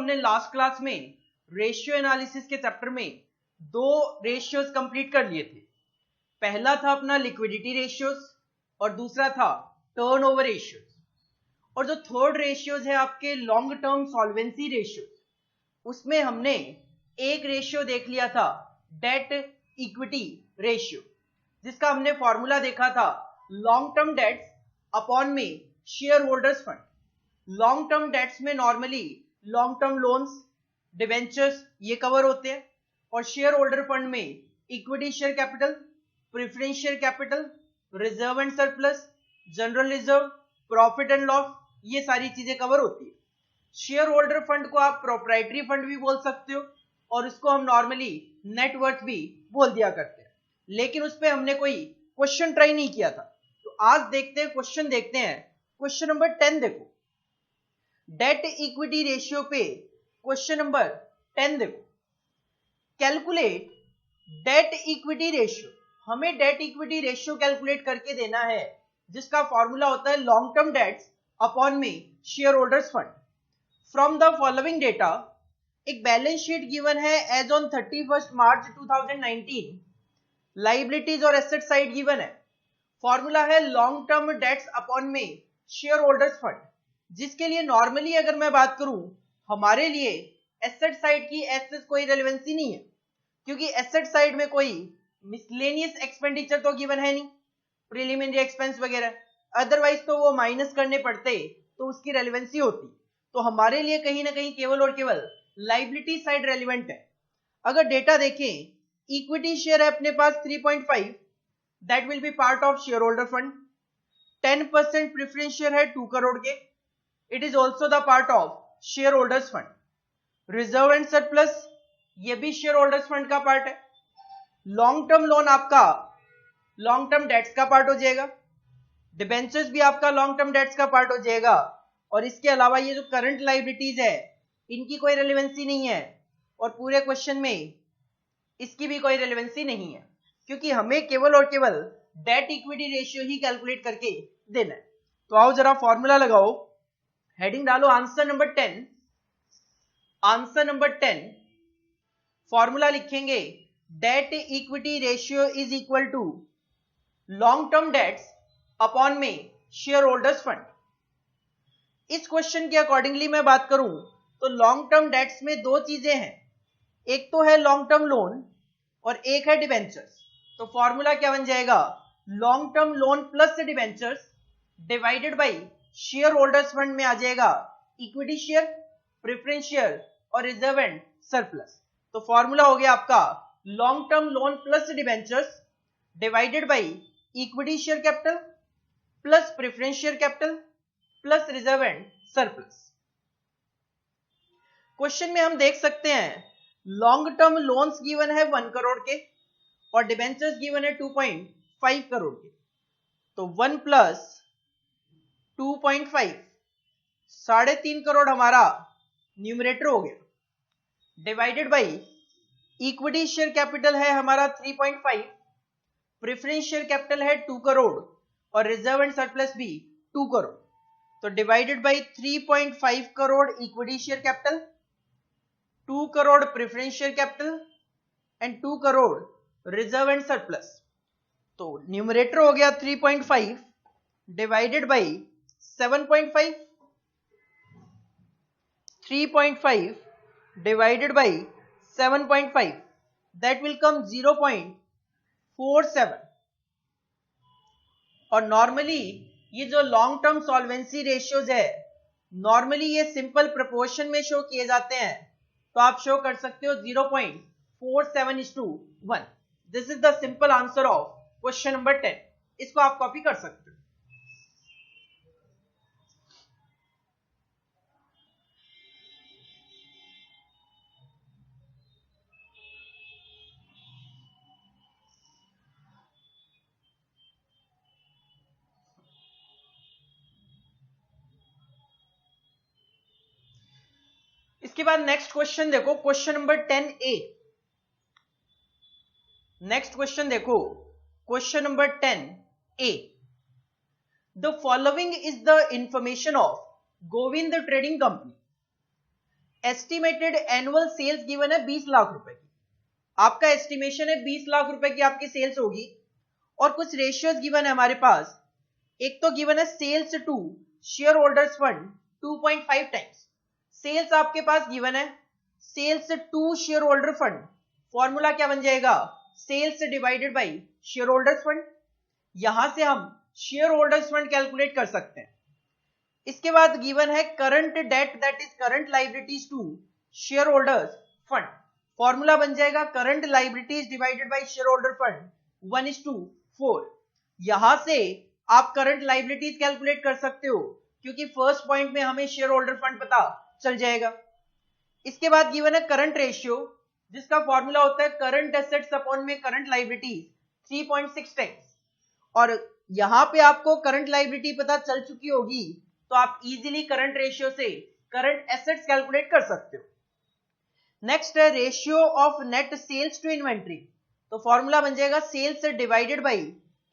हमने last class में ratio analysis के चैप्टर में दो रेशियोज कंप्लीट कर लिए थे। पहला था अपना लिक्विडिटी रेशियोज और दूसरा था टर्नओवर रेशियोज। और जो थर्ड रेशियोज है आपके लॉन्ग टर्म सॉल्वेंसी रेशियोज, उसमें हमने एक रेशियो देख लिया था डेट इक्विटी रेशियो, जिसका हमने फॉर्मूला देखा था लॉन्ग टर्म डेट्स अपॉन में share holders fund. Long term debts में normally long term loans, debentures ये कवर होते हैं, और शेयर होल्डर फंड में equity share capital, preference share capital, reserve and surplus, general reserve, profit and loss, ये सारी चीजें कवर होती है। शेयर होल्डर फंड को आप प्रोप्राइटरी फंड भी बोल सकते हो और उसको हम नॉर्मली नेटवर्थ भी बोल दिया करते हैं, लेकिन उस पर हमने कोई क्वेश्चन ट्राई नहीं किया था। तो आज देखते हैं, क्वेश्चन देखते हैं। क्वेश्चन नंबर 10 देखो, डेट इक्विटी रेशियो पे क्वेश्चन नंबर 10 देखो। Calculate date equity ratio. हमें डेट इक्विटी रेशियो कैलकुलेट करके देना है, जिसका फॉर्मूला होता है लॉन्ग टर्म डेट्स अपॉन में share holders fund. From the following data, एक बैलेंस शीट गिवन है एज ऑन 31 मार्च 2019। लाइबिलिटीज और एसेट साइड गिवन है। फॉर्मूला है लॉन्ग टर्म डेट्स अपॉन में शेयर होल्डर्स फंड, जिसके लिए नॉर्मली अगर मैं बात करूं, हमारे लिए एसेट साइड की एसेस कोई रेलेवेंसी नहीं है, क्योंकि एसेट साइड में कोई मिसलेनियस एक्सपेंडिचर तो गिवन है नहीं, प्रिलिमिनरी एक्सपेंस वगैरह, अदरवाइज तो वो माइनस करने पड़ते तो उसकी रेलेवेंसी होती। तो हमारे लिए कहीं ना कहीं केवल और केवल लाइबिलिटी साइड रेलिवेंट है। अगर डेटा देखें, इक्विटी शेयर है अपने पास 3.5, that will B part of share holder fund. 10% preference share है 2 करोड़ के, it is also the part of share holders fund. Reserve and surplus, ये भी शेयर होल्डर्स फंड का पार्ट है। लॉन्ग टर्म लोन आपका long term dates का part हो जाएगा। डिबेंचर्स भी आपका लॉन्ग टर्म डेट्स का पार्ट हो जाएगा। और इसके अलावा ये जो करंट लाइबिलिटीज है, इनकी कोई रेलेवेंसी नहीं है, और पूरे क्वेश्चन में इसकी भी कोई रेलेवेंसी नहीं है, क्योंकि हमें केवल और केवल डेट इक्विटी रेशियो ही कैलकुलेट करके देना है। तो आओ जरा फॉर्मूला लगाओ, हेडिंग डालो answer number 10। Answer number 10 formula लिखेंगे debt equity ratio is equal to long term debts upon में शेयर होल्डर्स फंड। इस क्वेश्चन के अकॉर्डिंगली मैं बात करूं तो लॉन्ग टर्म डेट्स में दो चीजें हैं, एक तो है लॉन्ग टर्म लोन और एक है डिबेंचर्स। तो फॉर्मूला क्या बन जाएगा, long term loan plus debentures divided by share holders fund में आ जाएगा इक्विटी शेयर, प्रेफरेंस शेयर और रिजर्व एंड सरप्लस। तो फॉर्मूला हो गया आपका long term loan plus debentures divided by equity share capital plus preference share capital plus reserve and surplus. Question में हम देख सकते हैं लॉन्ग टर्म लोन्स गिवन है 1 करोड़ के और डिबेंचर्स गिवन है 2.5 करोड़ के। तो 1 प्लस 2.5, 3.5 करोड़ हमारा न्यूमरेटर हो गया, divided by equity share capital है हमारा 3.5, प्रेफरेंस शेयर कैपिटल है 2 करोड़ और रिजर्व एंड सरप्लस भी 2 करोड़। तो divided by 3.5 crore equity share capital, 2 crore preference share capital and 2 crore reserve and surplus. तो न्यूमरेटर हो गया 3.5 divided by 7.5, 3.5 divided by 7.5, that will come 0.47। और नॉर्मली ये जो लॉन्ग टर्म सॉल्वेंसी रेशियोज है, नॉर्मली ये सिंपल प्रोपोर्शन में शो किए जाते हैं। तो आप शो कर सकते हो 0.47:1। This is the simple answer of question number 10। इसको आप कॉपी कर सकते हो। इसके बाद नेक्स्ट क्वेश्चन देखो, question number 10A। Next question देखो, question number 10A। The following is the information of Govind trading company. Estimated annual sales given है 20 लाख रुपए की, आपका एस्टिमेशन है 20 लाख रुपए की आपकी सेल्स होगी, और कुछ रेशियोज गिवन है हमारे पास। एक तो गिवन है sales to share holders fund 2.5 times, sales आपके पास गिवन है, sales to share holder fund, formula क्या बन जाएगा, sales divided by share holders fund. यहां से हम शेयर होल्डर्स फंड कैलकुलेट कर सकते हैं। इसके बाद गिवन है current debt that is current liabilities to share holders fund, formula बन जाएगा current liabilities divided by share holder fund 1:4। यहां से आप करंट लाइबिलिटीज कैलकुलेट कर सकते हो, क्योंकि फर्स्ट पॉइंट में हमें शेयर होल्डर फंड पता चल जाएगा। इसके बाद गिवन है करंट रेशियो, जिसका फॉर्मूला होता है करंट एसेट्स अपॉन में करंट लाइबिलिटीज 3.6 टाइम्स, और यहां पे आपको करंट लाइबिलिटी पता चल चुकी होगी, तो आप इजीली करंट रेशियो से करंट एसेट्स कैलकुलेट कर सकते हो। नेक्स्ट है ratio of net sales to inventory, तो फॉर्मूला बन जाएगा sales divided by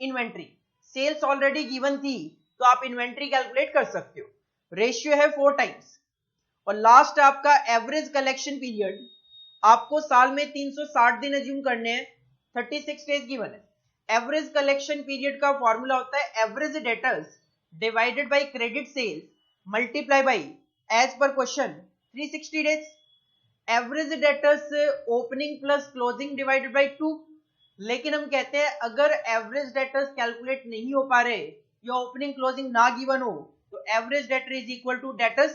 inventory, sales already given थी तो आप इन्वेंट्री कैलकुलेट कर सकते हो, रेशियो है 4 टाइम्स। और लास्ट आपका एवरेज कलेक्शन पीरियड, आपको साल में 360 दिन अज्यूम करने हैं, 36 डेज गिवन है। एवरेज कलेक्शन पीरियड का फॉर्मूला होता है average debtors divided by credit sales multiply by as पर question 360 days. Average debtors opening plus closing divided by 2, लेकिन हम कहते हैं अगर एवरेज डेटर्स कैलकुलेट नहीं हो पा रहे या ओपनिंग क्लोजिंग ना गिवन हो, तो average debtor is equal to debtors,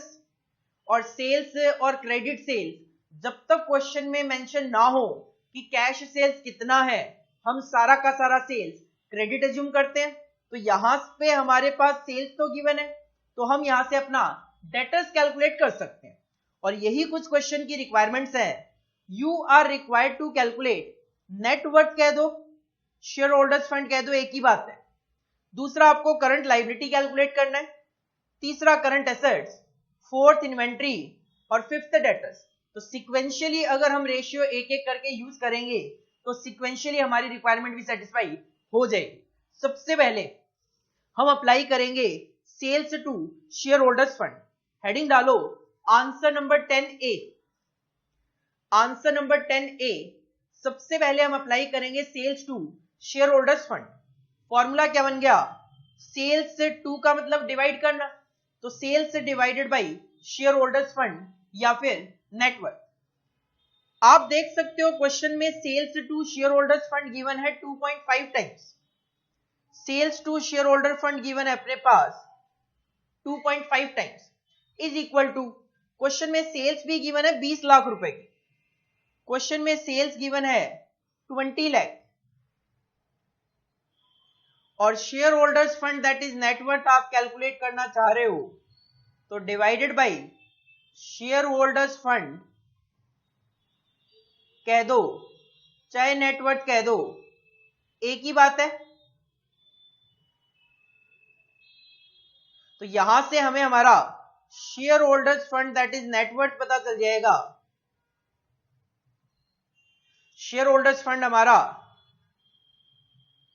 और सेल्स और क्रेडिट सेल्स जब तक क्वेश्चन में मेंशन ना हो कि कैश सेल्स कितना है, हम सारा का सारा सेल्स क्रेडिट एज्यूम करते हैं। तो यहां पे हमारे पास सेल्स तो गिवन है, तो हम यहां से अपना डेटर्स कैलकुलेट कर सकते हैं, और यही कुछ क्वेश्चन की रिक्वायरमेंट्स है। You are required to calculate net worth कह दो, शेयर होल्डर्स फंड कह दो, एक ही बात है। दूसरा आपको करंट लाइबिलिटी कैलकुलेट करना है, तीसरा करंट एसेट्स, फोर्थ इन्वेंट्री, और फिफ्थ डेटर्स। तो सिक्वेंशियली अगर हम रेशियो एक एक करके यूज करेंगे तो सिक्वेंशियली हमारी रिक्वायरमेंट भी सेटिस्फाई हो जाएगी। सबसे पहले हम अप्लाई करेंगे sales to share holders fund, heading डालो answer number 10A। Answer number 10A, सबसे पहले हम अप्लाई करेंगे sales to share holders fund. Formula क्या बन गया, सेल्स से टू का मतलब डिवाइड करना, तो sales divided by share holders fund या फिर नेटवर्थ। आप देख सकते हो क्वेश्चन में sales to share holders fund given है 2.5 times, sales to share holder fund given है अपने पास 2.5 times is equal to, question में सेल्स भी गिवन है 20 लाख रुपए की, क्वेश्चन में सेल्स गिवन है 20 लाख, और share holders fund that is net worth आप कैलकुलेट करना चाह रहे हो, तो divided by share holders fund कह दो चाहे नेटवर्थ कह दो, एक ही बात है। तो यहां से हमें हमारा share holders fund that is net worth पता चल जाएगा। शेयर होल्डर्स फंड हमारा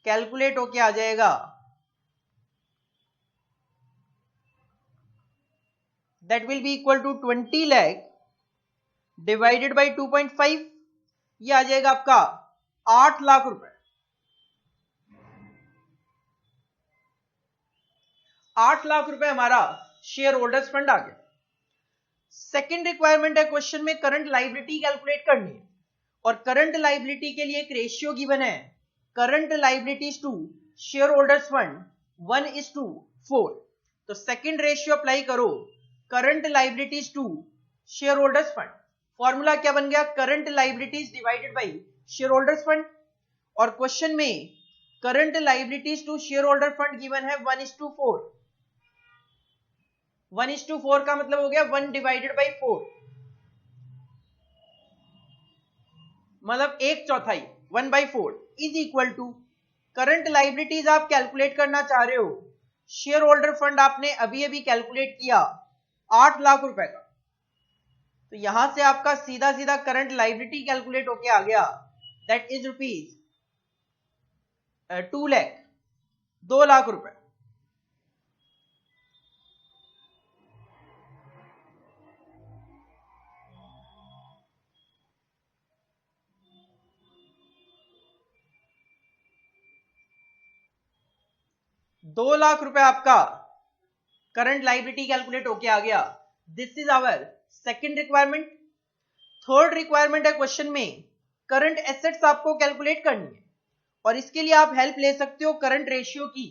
कैलकुलेट होके आ जाएगा, that will be equal to 20 lakh divided by 2.5, ये आ जाएगा आपका 8 लाख रुपए। 8 लाख रुपए हमारा शेयर होल्डर्स फंड आ गया। सेकंड रिक्वायरमेंट है, क्वेश्चन में करंट लाइबिलिटी कैलकुलेट करनी है, और करंट लाइबिलिटी के लिए एक रेशियो गिवन है, current liabilities to share holders fund 1:4। तो सेकंड रेशियो अप्लाई करो, current liabilities to share holders fund, formula क्या बन गया, current liabilities divided by share holders fund, और क्वेश्चन में current liabilities to share holder fund given है 1:4। 1:4 का मतलब हो गया 1 डिवाइडेड बाय 4, मतलब 1/4, 1/4 is equal to, current liabilities आप कैलकुलेट करना चाह रहे हो, शेयर होल्डर फंड आपने अभी अभी कैलकुलेट किया 8 लाख रुपए का, तो यहां से आपका सीधा सीधा करंट लाइबिलिटी कैलकुलेट होके आ गया, that is rupees 2 lakh, 2 lakh रुपए। 2,00,000 रुपए आपका करंट लाइबिलिटी कैलकुलेट होके आ गया। This is our second requirement. Third requirement है क्वेश्चन में करंट एसेट्स आपको कैलकुलेट करनी है और इसके लिए आप हेल्प ले सकते हो करंट रेशियो की।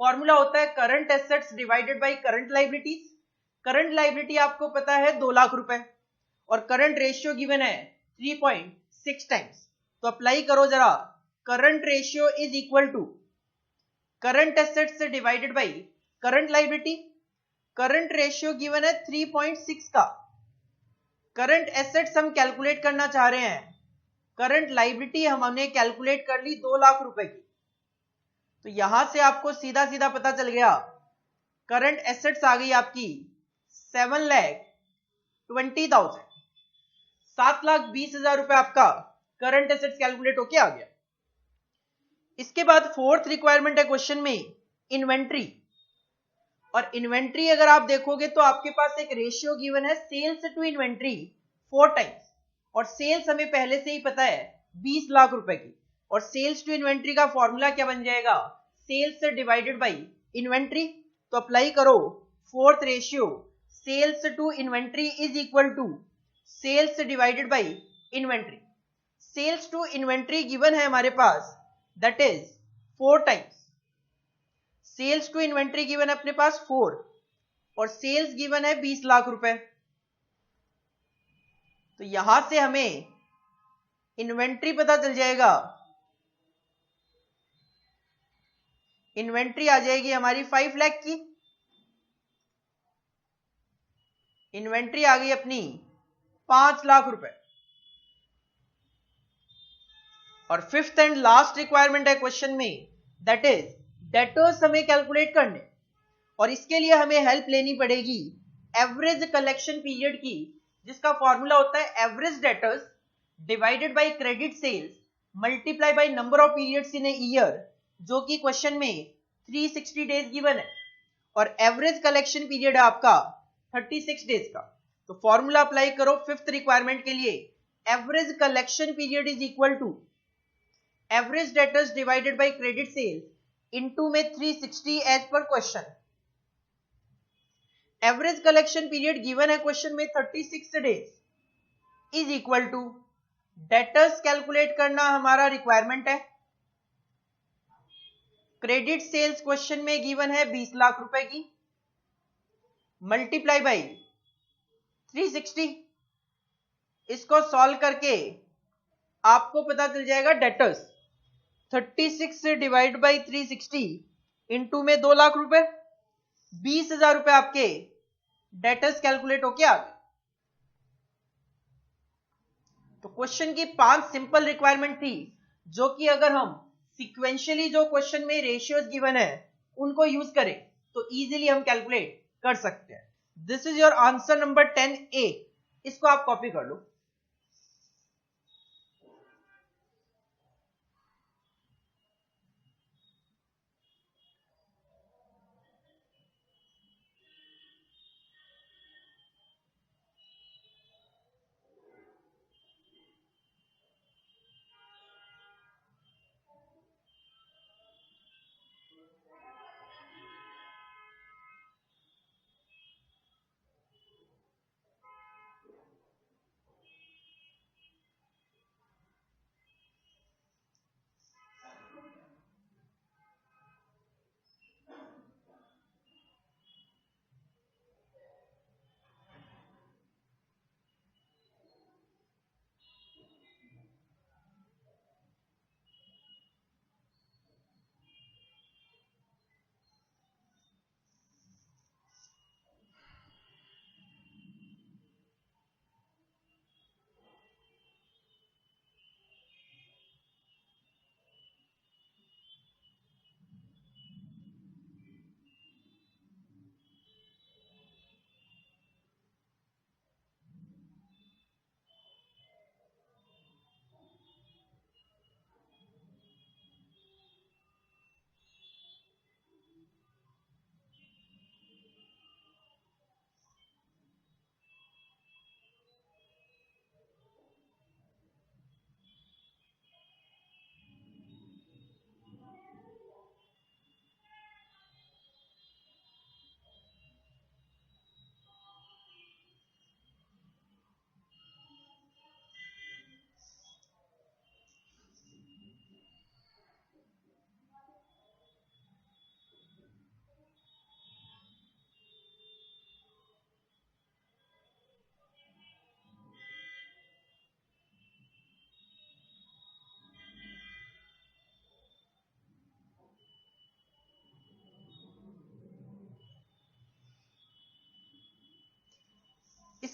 फॉर्मूला होता है current assets divided by current liabilities. Current liability आपको पता है 2,00,000 रुपए और करंट रेशियो गिवन है 3.6 टाइम्स। तो अप्लाई करो जरा, current ratio is equal to current assets से divided by current liability. Current ratio given है 3.6 का, करंट एसेट्स हम कैलकुलेट करना चाह रहे हैं, करंट लाइबिलिटी हमने कैलकुलेट कर ली 2,00,000 रुपए की। तो यहां से आपको सीधा सीधा पता चल गया करंट एसेट्स आ गई आपकी 7,20,000, 7,20,000 रुपए आपका करंट एसेट्स कैलकुलेट होके आ गया। इसके बाद फोर्थ रिक्वायरमेंट है क्वेश्चन में इन्वेंट्री। और इन्वेंट्री अगर आप देखोगे तो आपके पास एक रेशियो गिवन है सेल्स टू इन्वेंट्री 4 टाइम्स और सेल्स हमें पहले से ही पता है 20,00,000 रुपए की और सेल्स टू इन्वेंट्री का फॉर्मूला क्या बन जाएगा, सेल्स डिवाइडेड बाय इन्वेंट्री। तो अप्लाई करो fourth ratio, sales to inventory is equal to sales divided by inventory. Sales to inventory given है हमारे पास that is 4 times. Sales to inventory given है अपने पास 4 और सेल्स गिवन है 20,00,000 रुपए। तो यहां से हमें इन्वेंट्री पता चल जाएगा, इन्वेंट्री आ जाएगी हमारी 5 लाख की। इन्वेंट्री आ गई अपनी 5,00,000 रुपए। और फिफ्थ एंड लास्ट रिक्वायरमेंट है क्वेश्चन में दैट इज डेटर्स हमें कैलकुलेट करने और इसके लिए हमें हेल्प लेनी पड़ेगी एवरेज कलेक्शन पीरियड की, जिसका फॉर्मूला होता है average debtors divided by credit sales multiply by number of periods in a year, जो कि क्वेश्चन में 360 डेज गिवन है और एवरेज कलेक्शन पीरियड है आपका 36 डेज का। तो फॉर्मूला अप्लाई करो फिफ्थ रिक्वायरमेंट के लिए, average collection period is equal to average debtors divided by credit sales into में 360 एज पर question. Average collection period given है क्वेश्चन में 36 days is equal to debtors calculate करना हमारा रिक्वायरमेंट है, क्रेडिट सेल्स क्वेश्चन में गिवन है 20,00,000 रुपए की मल्टीप्लाई बाय 360। इसको सॉल्व करके आपको पता चल जाएगा डेटर्स 36 डिवाइड बाय 360 इंटू में 2,00,000 रुपए, 20,000 रुपए आपके डेटर्स कैलकुलेट होके आ गए। तो क्वेश्चन की 5 सिंपल रिक्वायरमेंट थी जो कि अगर हम सिक्वेंशियली जो क्वेश्चन में रेशियोज गिवन है उनको यूज करें तो इजीली हम कैलकुलेट कर सकते हैं। This is your answer number 10A। इसको आप कॉपी कर लो।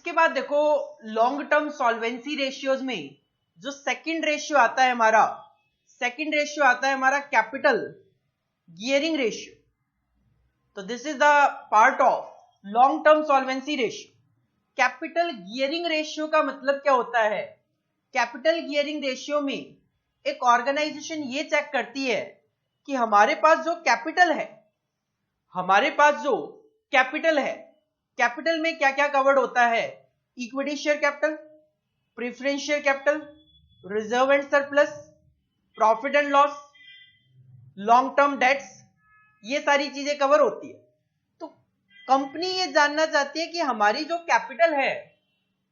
उसके बाद देखो लॉन्ग टर्म सॉल्वेंसी रेशियोज में जो सेकंड रेशियो आता है हमारा, सेकंड रेशियो आता है हमारा कैपिटल गियरिंग रेशियो। तो this is the part of long term solvency ratio. Capital gearing ratio का मतलब क्या होता है? कैपिटल गियरिंग रेशियो में एक ऑर्गेनाइजेशन ये चेक करती है कि हमारे पास जो कैपिटल है, हमारे पास जो कैपिटल है, कैपिटल में क्या क्या कवर्ड होता है? Equity share capital, preference share capital, reserve and surplus, profit and loss, long term dates, ये सारी चीजें कवर होती है। तो कंपनी ये जानना चाहती है कि हमारी जो कैपिटल है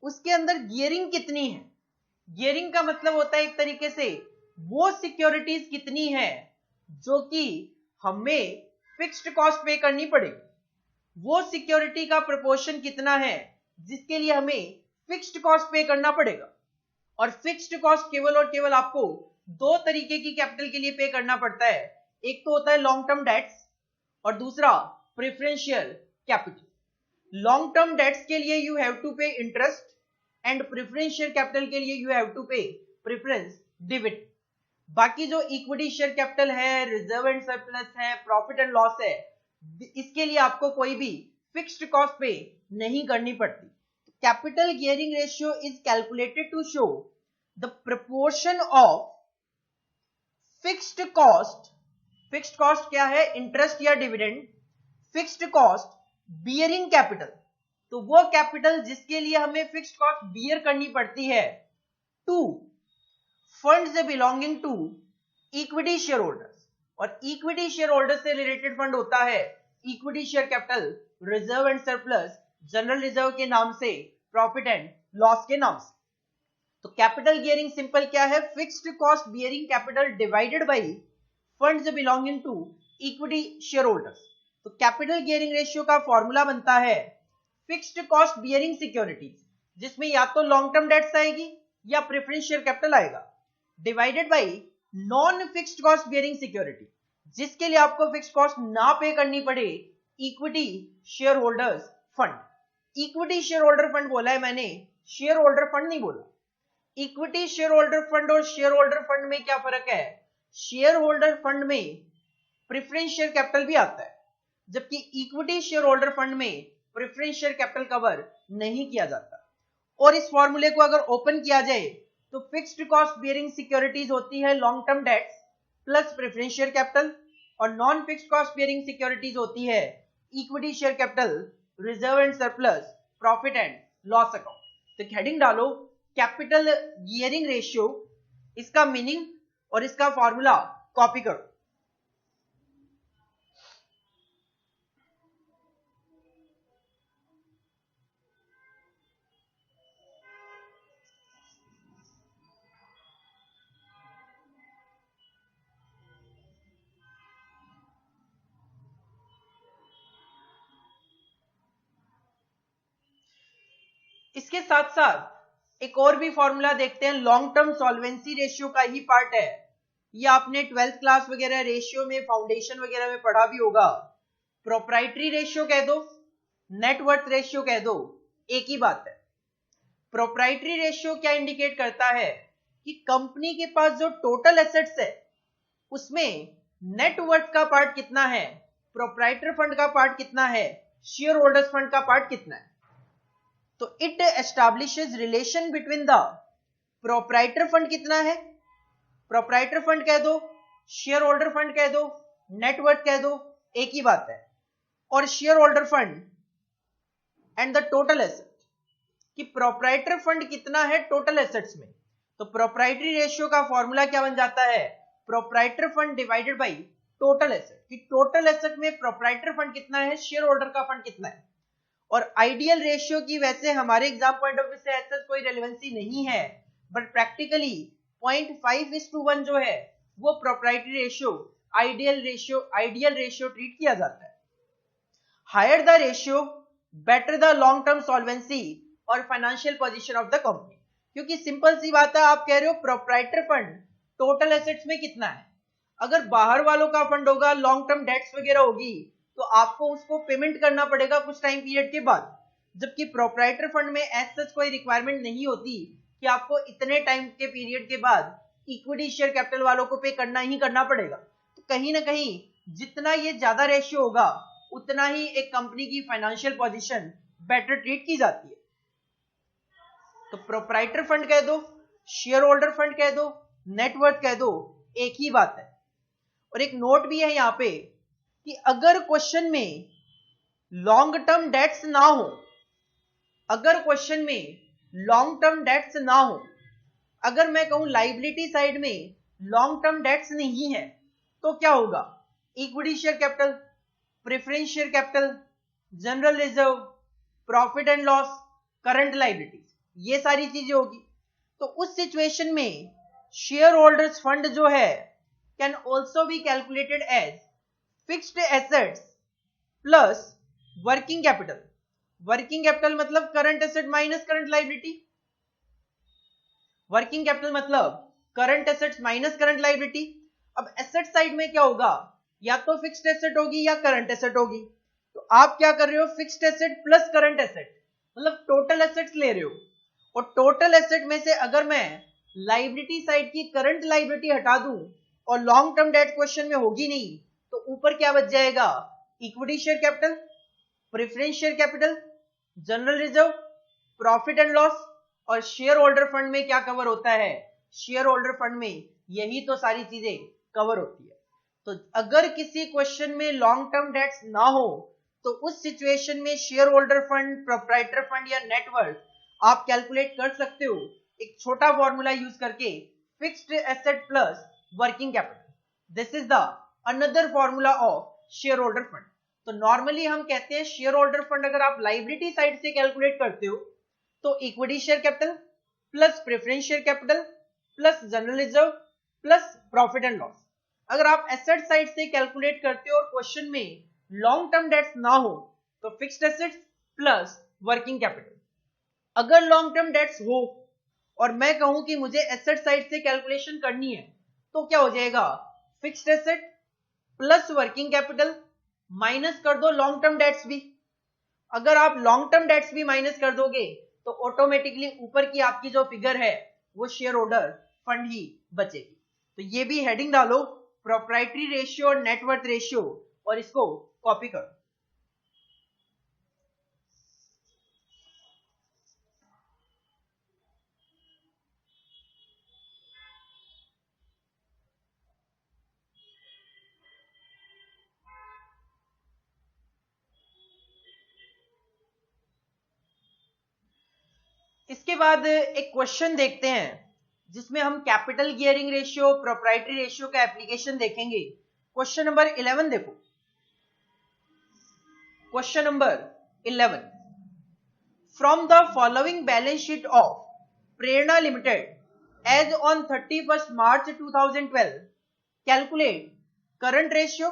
उसके अंदर गियरिंग कितनी है। गियरिंग का मतलब होता है एक तरीके से वो सिक्योरिटीज कितनी है जो कि हमें फिक्स्ड कॉस्ट पे करनी पड़ेगी, वो सिक्योरिटी का प्रोपोर्शन कितना है जिसके लिए हमें फिक्स्ड कॉस्ट पे करना पड़ेगा। और फिक्स्ड कॉस्ट केवल और केवल आपको दो तरीके की कैपिटल के लिए पे करना पड़ता है, एक तो होता है लॉन्ग टर्म डेट्स और दूसरा preferential capital. Long term dates के लिए यू हैव टू पे इंटरेस्ट एंड प्रेफरेंशियल कैपिटल के लिए यू हैव टू पे प्रेफरेंस डिविडेंड। बाकी जो इक्विटी शेयर कैपिटल है, रिजर्व एंड सरप्लस है, प्रॉफिट एंड लॉस है, इसके लिए आपको कोई भी फिक्स्ड कॉस्ट पे नहीं करनी पड़ती। Capital gearing ratio is calculated to show the proportion of fixed cost. Fixed cost क्या है? इंटरेस्ट या dividend. Fixed cost bearing capital, तो वो कैपिटल जिसके लिए हमें फिक्स्ड कॉस्ट बियर करनी पड़ती है, to funds belonging to equity share holders. और इक्विटी शेयर होल्डर से रिलेटेड फंड होता है equity share capital, reserve and surplus, general reserve के नाम से, प्रॉफिट एंड लॉस के नाम से। तो कैपिटल गियरिंग सिंपल क्या है? Fixed cost bearing capital divided by funds belonging to equity share holders. तो कैपिटल गियरिंग रेशियो का फॉर्मूला बनता है फिक्स्ड कॉस्ट बियरिंग सिक्योरिटीज, जिसमें या तो लॉन्ग टर्म डेट्स आएगी या प्रेफरेंस शेयर कैपिटल आएगा, divided by non fixed cost bearing security, जिसके लिए आपको फिक्स्ड कॉस्ट ना पे करनी पड़े, equity share holders fund. Equity share holder fund बोला है मैंने, शेयर होल्डर फंड नहीं बोला। इक्विटी शेयर होल्डर फंड और शेयर होल्डर फंड में क्या फर्क है? शेयर होल्डर फंड में प्रेफरेंस शेयर कैपिटल भी आता है, जबकि इक्विटी शेयर होल्डर फंड में प्रेफरेंस शेयर कैपिटल कवर नहीं किया जाता। और इस फॉर्मूले को अगर ओपन किया जाए तो फिक्स्ड कॉस्ट बियरिंग सिक्योरिटीज होती है long term debts plus preference share capital, और non fixed cost bearing securities होती है equity share capital, reserve and surplus, profit and loss account. तो हेडिंग डालो कैपिटल गियरिंग रेशियो, इसका मीनिंग और इसका फॉर्मूला कॉपी करो। इसके साथ साथ एक और भी फॉर्मूला देखते हैं, लॉन्ग टर्म सॉल्वेंसी रेशियो का ही पार्ट है। ये आपने 12th क्लास वगैरह रेशियो में, फाउंडेशन वगैरह में पढ़ा भी होगा। प्रोप्राइटरी रेशियो कह दो, नेटवर्थ रेशियो कह दो, एक ही बात है। प्रोप्राइटरी रेशियो क्या इंडिकेट करता है कि कंपनी के पास जो टोटल एसेट्स है उसमें नेटवर्थ का पार्ट कितना है, प्रोप्राइटर फंड का पार्ट कितना है, शेयर होल्डर्स फंड का पार्ट कितना है। तो it establishes relation between the proprietor fund कितना है, प्रोप्राइटर फंड कह दो, शेयर होल्डर फंड कह दो, नेटवर्थ कह दो, एक ही बात है। और share holder fund and the total asset, कि प्रोप्राइटर फंड कितना है टोटल एसेट्स में। तो प्रोप्राइटरी रेशियो का फॉर्मूला क्या बन जाता है? Proprietor fund divided by total asset, कि टोटल एसेट में प्रोप्राइटर फंड कितना है, शेयर होल्डर का फंड कितना है। और आइडियल रेशियो की वैसे हमारे एग्जाम पॉइंट ऑफ व्यू से ऐसा कोई रेलेवेंसी नहीं है, बट प्रैक्टिकली 0.5:1 जो है वो proprietary ratio ideal ratio treat किया जाता है। Higher the ratio better the long term solvency और financial position of the company. क्योंकि सिंपल सी बात है, आप कह रहे हो प्रोप्राइटर फंड टोटल एसेट्स में कितना है, अगर बाहर वालों का फंड होगा, लॉन्ग टर्म डेट्स वगैरह होगी, तो आपको उसको पेमेंट करना पड़ेगा कुछ टाइम पीरियड के बाद। जबकि प्रोप्राइटर फंड में एज सच कोई रिक्वायरमेंट नहीं होती कि आपको इतने टाइम के पीरियड के बाद इक्विटी शेयर कैपिटल वालों को पे करना ही करना पड़ेगा। तो कहीं ना कहीं जितना ये ज्यादा रेशियो होगा उतना ही एक कंपनी की फाइनेंशियल पोजीशन बेटर ट्रीट की जाती है। तो प्रोप्राइटर फंड कह दो, शेयर होल्डर फंड कह दो, नेटवर्थ कह दो, एक ही बात है। और एक नोट भी है यहां पे कि अगर क्वेश्चन में लॉन्ग टर्म डेट्स ना हो, अगर क्वेश्चन में लॉन्ग टर्म डेट्स ना हो, अगर मैं कहूं लाइबिलिटी साइड में लॉन्ग टर्म डेट्स नहीं है, तो क्या होगा? Equity share capital, preference share capital, general reserve, profit and loss, current liabilities, ये सारी चीजें होगी। तो उस सिचुएशन में शेयर होल्डर्स फंड जो है can also be calculated as fixed assets plus working capital. Working capital मतलब current asset minus current liability, working capital मतलब current assets minus current liability. अब एसेट साइड में क्या होगा? या तो फिक्स्ड एसेट होगी या करंट एसेट होगी। तो आप क्या कर रहे हो? Fixed asset plus current asset, मतलब टोटल एसेट्स ले रहे हो। और टोटल एसेट में से अगर मैं लाइबिलिटी साइड की करंट लाइबिलिटी हटा दूं और लॉन्ग टर्म डेट क्वेश्चन में होगी नहीं, तो ऊपर क्या बच जाएगा? Equity share capital, preference share capital, general reserve, profit and loss. और शेयर होल्डर फंड में क्या कवर होता है? शेयर होल्डर फंड में यही तो सारी चीजें कवर होती है। तो अगर किसी क्वेश्चन में लॉन्ग टर्म डेट्स ना हो, तो उस सिचुएशन में share holder fund, proprietor fund या नेटवर्थ आप कैलकुलेट कर सकते हो एक छोटा फॉर्मूला यूज करके, fixed asset plus working capital. This is the another formula of share holder fund. तो नॉर्मली हम कहते हैं शेयर होल्डर फंड अगर आप लाइबिलिटी साइड से कैलकुलेट करते हो तो equity share capital plus preference share capital plus general reserve plus profit and loss. अगर आप एसेट साइड से कैलकुलेट करते हो और क्वेश्चन में लॉन्ग टर्म डेट्स ना हो तो fixed assets plus working capital. अगर लॉन्ग टर्म डेट्स हो और मैं कहूं कि मुझे एसेट साइड से कैलकुलेशन करनी है, तो क्या हो जाएगा? Fixed asset plus working capital minus कर दो लॉन्ग टर्म डेट्स भी। अगर आप लॉन्ग टर्म डेट्स भी माइनस कर दोगे तो ऑटोमेटिकली ऊपर की आपकी जो फिगर है वो शेयर होल्डर फंड ही बचेगी। तो ये भी हेडिंग डालो, प्रोप्राइटरी रेशियो और नेटवर्थ रेशियो, और इसको कॉपी करो। इसके बाद एक क्वेश्चन देखते हैं जिसमें हम capital gearing ratio, proprietary ratio का एप्लीकेशन देखेंगे। क्वेश्चन नंबर 11 देखो। Question number 11, from the following balance sheet of Prerna limited as on 31 March 2012 calculate current ratio,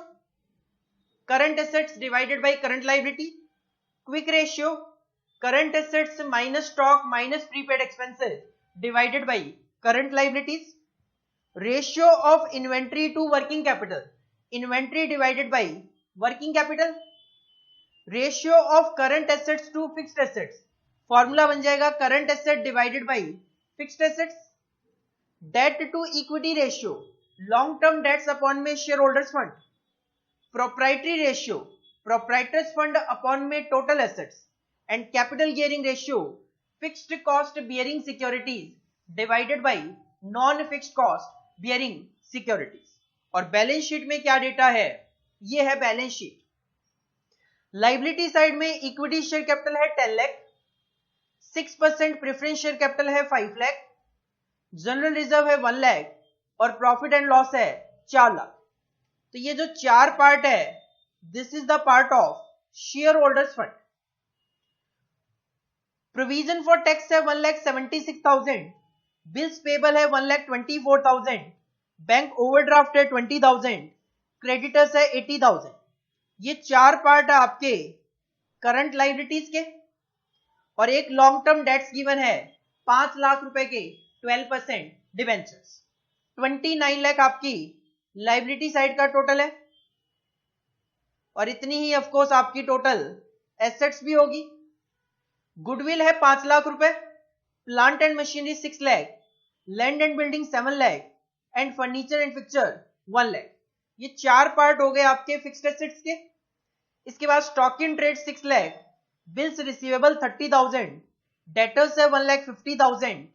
current assets divided by current liability, quick ratio, current assets minus stock minus prepaid expenses divided by current liabilities, ratio of inventory to working capital, inventory divided by working capital, ratio of current assets to fixed assets, formula बन जाएगा current asset divided by fixed assets, debt to equity ratio, long term debts upon में shareholders fund, proprietary ratio, proprietors fund upon में total assets, and capital gearing ratio, fixed cost bearing securities divided by non fixed cost bearing securities। और balance sheet में क्या data है? ये है balance sheet. Liability side में equity share capital है 10 lakh, 6% preference share capital है 5 लाख, जनरल रिजर्व है 1 लाख और प्रॉफिट एंड लॉस है 4 लाख। तो ये जो चार पार्ट है, this is the part of share holders fund. Provision for tax है 1,76,000, बिल्स पेबल है 1,24,000, बैंक ओवरड्राफ्ट है 20,000, क्रेडिटर्स है 80,000। ये चार पार्ट है आपके करंट लाइबिलिटीज के। और एक लॉन्ग टर्म डेट्स गिवन है 5 लाख रुपए के 12% डिबेंचर्स। 29 लाख आपकी लाइबिलिटी साइड का टोटल है और इतनी ही ऑफकोर्स आपकी टोटल एसेट्स भी होगी। गुडविल है 5 लाख रुपए, plant and machinery 6 lakh, land and building 7 lakh and furniture and fixture 1 lakh. ये 4 पार्ट हो गए आपके फिक्स्ड एसेट्स के। इसके बाद stock in trade 6 lakh, bills receivable 30,000, debtors है 1,50,000,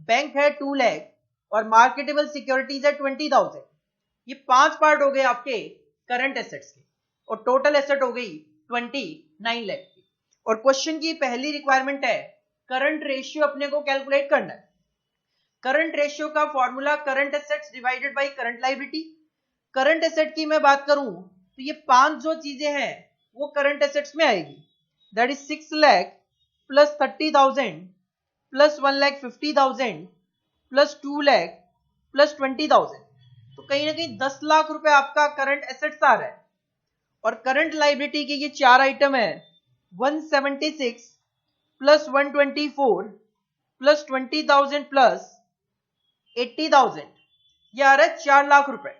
बैंक है 2 लाख और मार्केटेबल सिक्योरिटीज है 20,000। ये 5 पार्ट हो गए आपके करंट एसेट्स के और टोटल एसेट हो गई 29 लाख की। और क्वेश्चन की पहली रिक्वायरमेंट है करंट रेशियो अपने को कैलकुलेट करना है। करंट रेशियो का formula current assets divided by current liability. Current asset की मैं बात करूं तो ये 5 जो चीजें हैं वो करंट एसेट्स में आएगी, that is 6 lakh plus 30,000 plus 1,50,000 plus 2 lakh plus 20,000। तो कहीं ना कहीं 10 लाख रुपए आपका करंट एसेट्स आ रहा है। और करंट लायबिलिटी के ये 4 आइटम है, 176 प्लस 124 प्लस 20,000 प्लस 80,000, ये आ रहा है 4 लाख रुपए।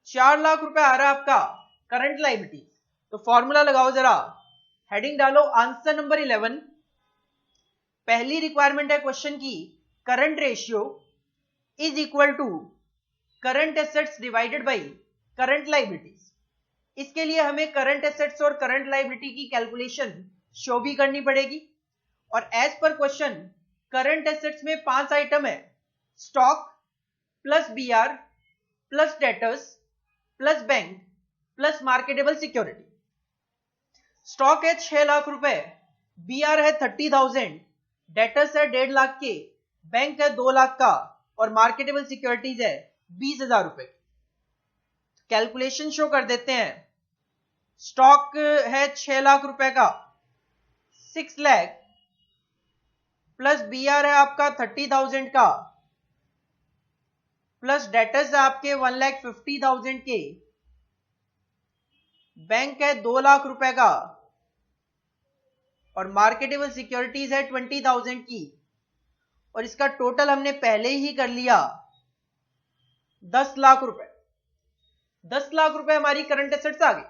4 लाख रुपए आ रहा है आपका करंट लायबिलिटी। तो फॉर्मूला लगाओ जरा, हेडिंग डालो आंसर नंबर 11। पहली रिक्वायरमेंट है क्वेश्चन की current ratio is equal to current assets divided by current liabilities. इसके लिए हमें करंट एसेट्स और करंट लायबिलिटी की कैलकुलेशन शो भी करनी पड़ेगी। और as per question current assets में 5 आइटम है, stock plus BR plus debtors plus bank plus marketable security. Stock है 6 लाख रुपए, बीआर है 30,000, डेटर्स है 1.5 लाख के, बैंक है 2 लाख का और मार्केटेबल सिक्योरिटीज है 20,000 रुपए। कैलकुलेशन शो कर देते हैं। स्टॉक है 6 लाख रुपए का, 6 लाख प्लस बीआर है आपका 30,000 का प्लस डेटर्स है आपके 1,50,000 के, बैंक है 2 लाख रुपए का और मार्केटेबल सिक्योरिटीज है 20,000 की। और इसका टोटल हमने पहले ही कर लिया 10 लाख रुपए। 10 लाख रुपए हमारी करंट एसेट्स आ गई।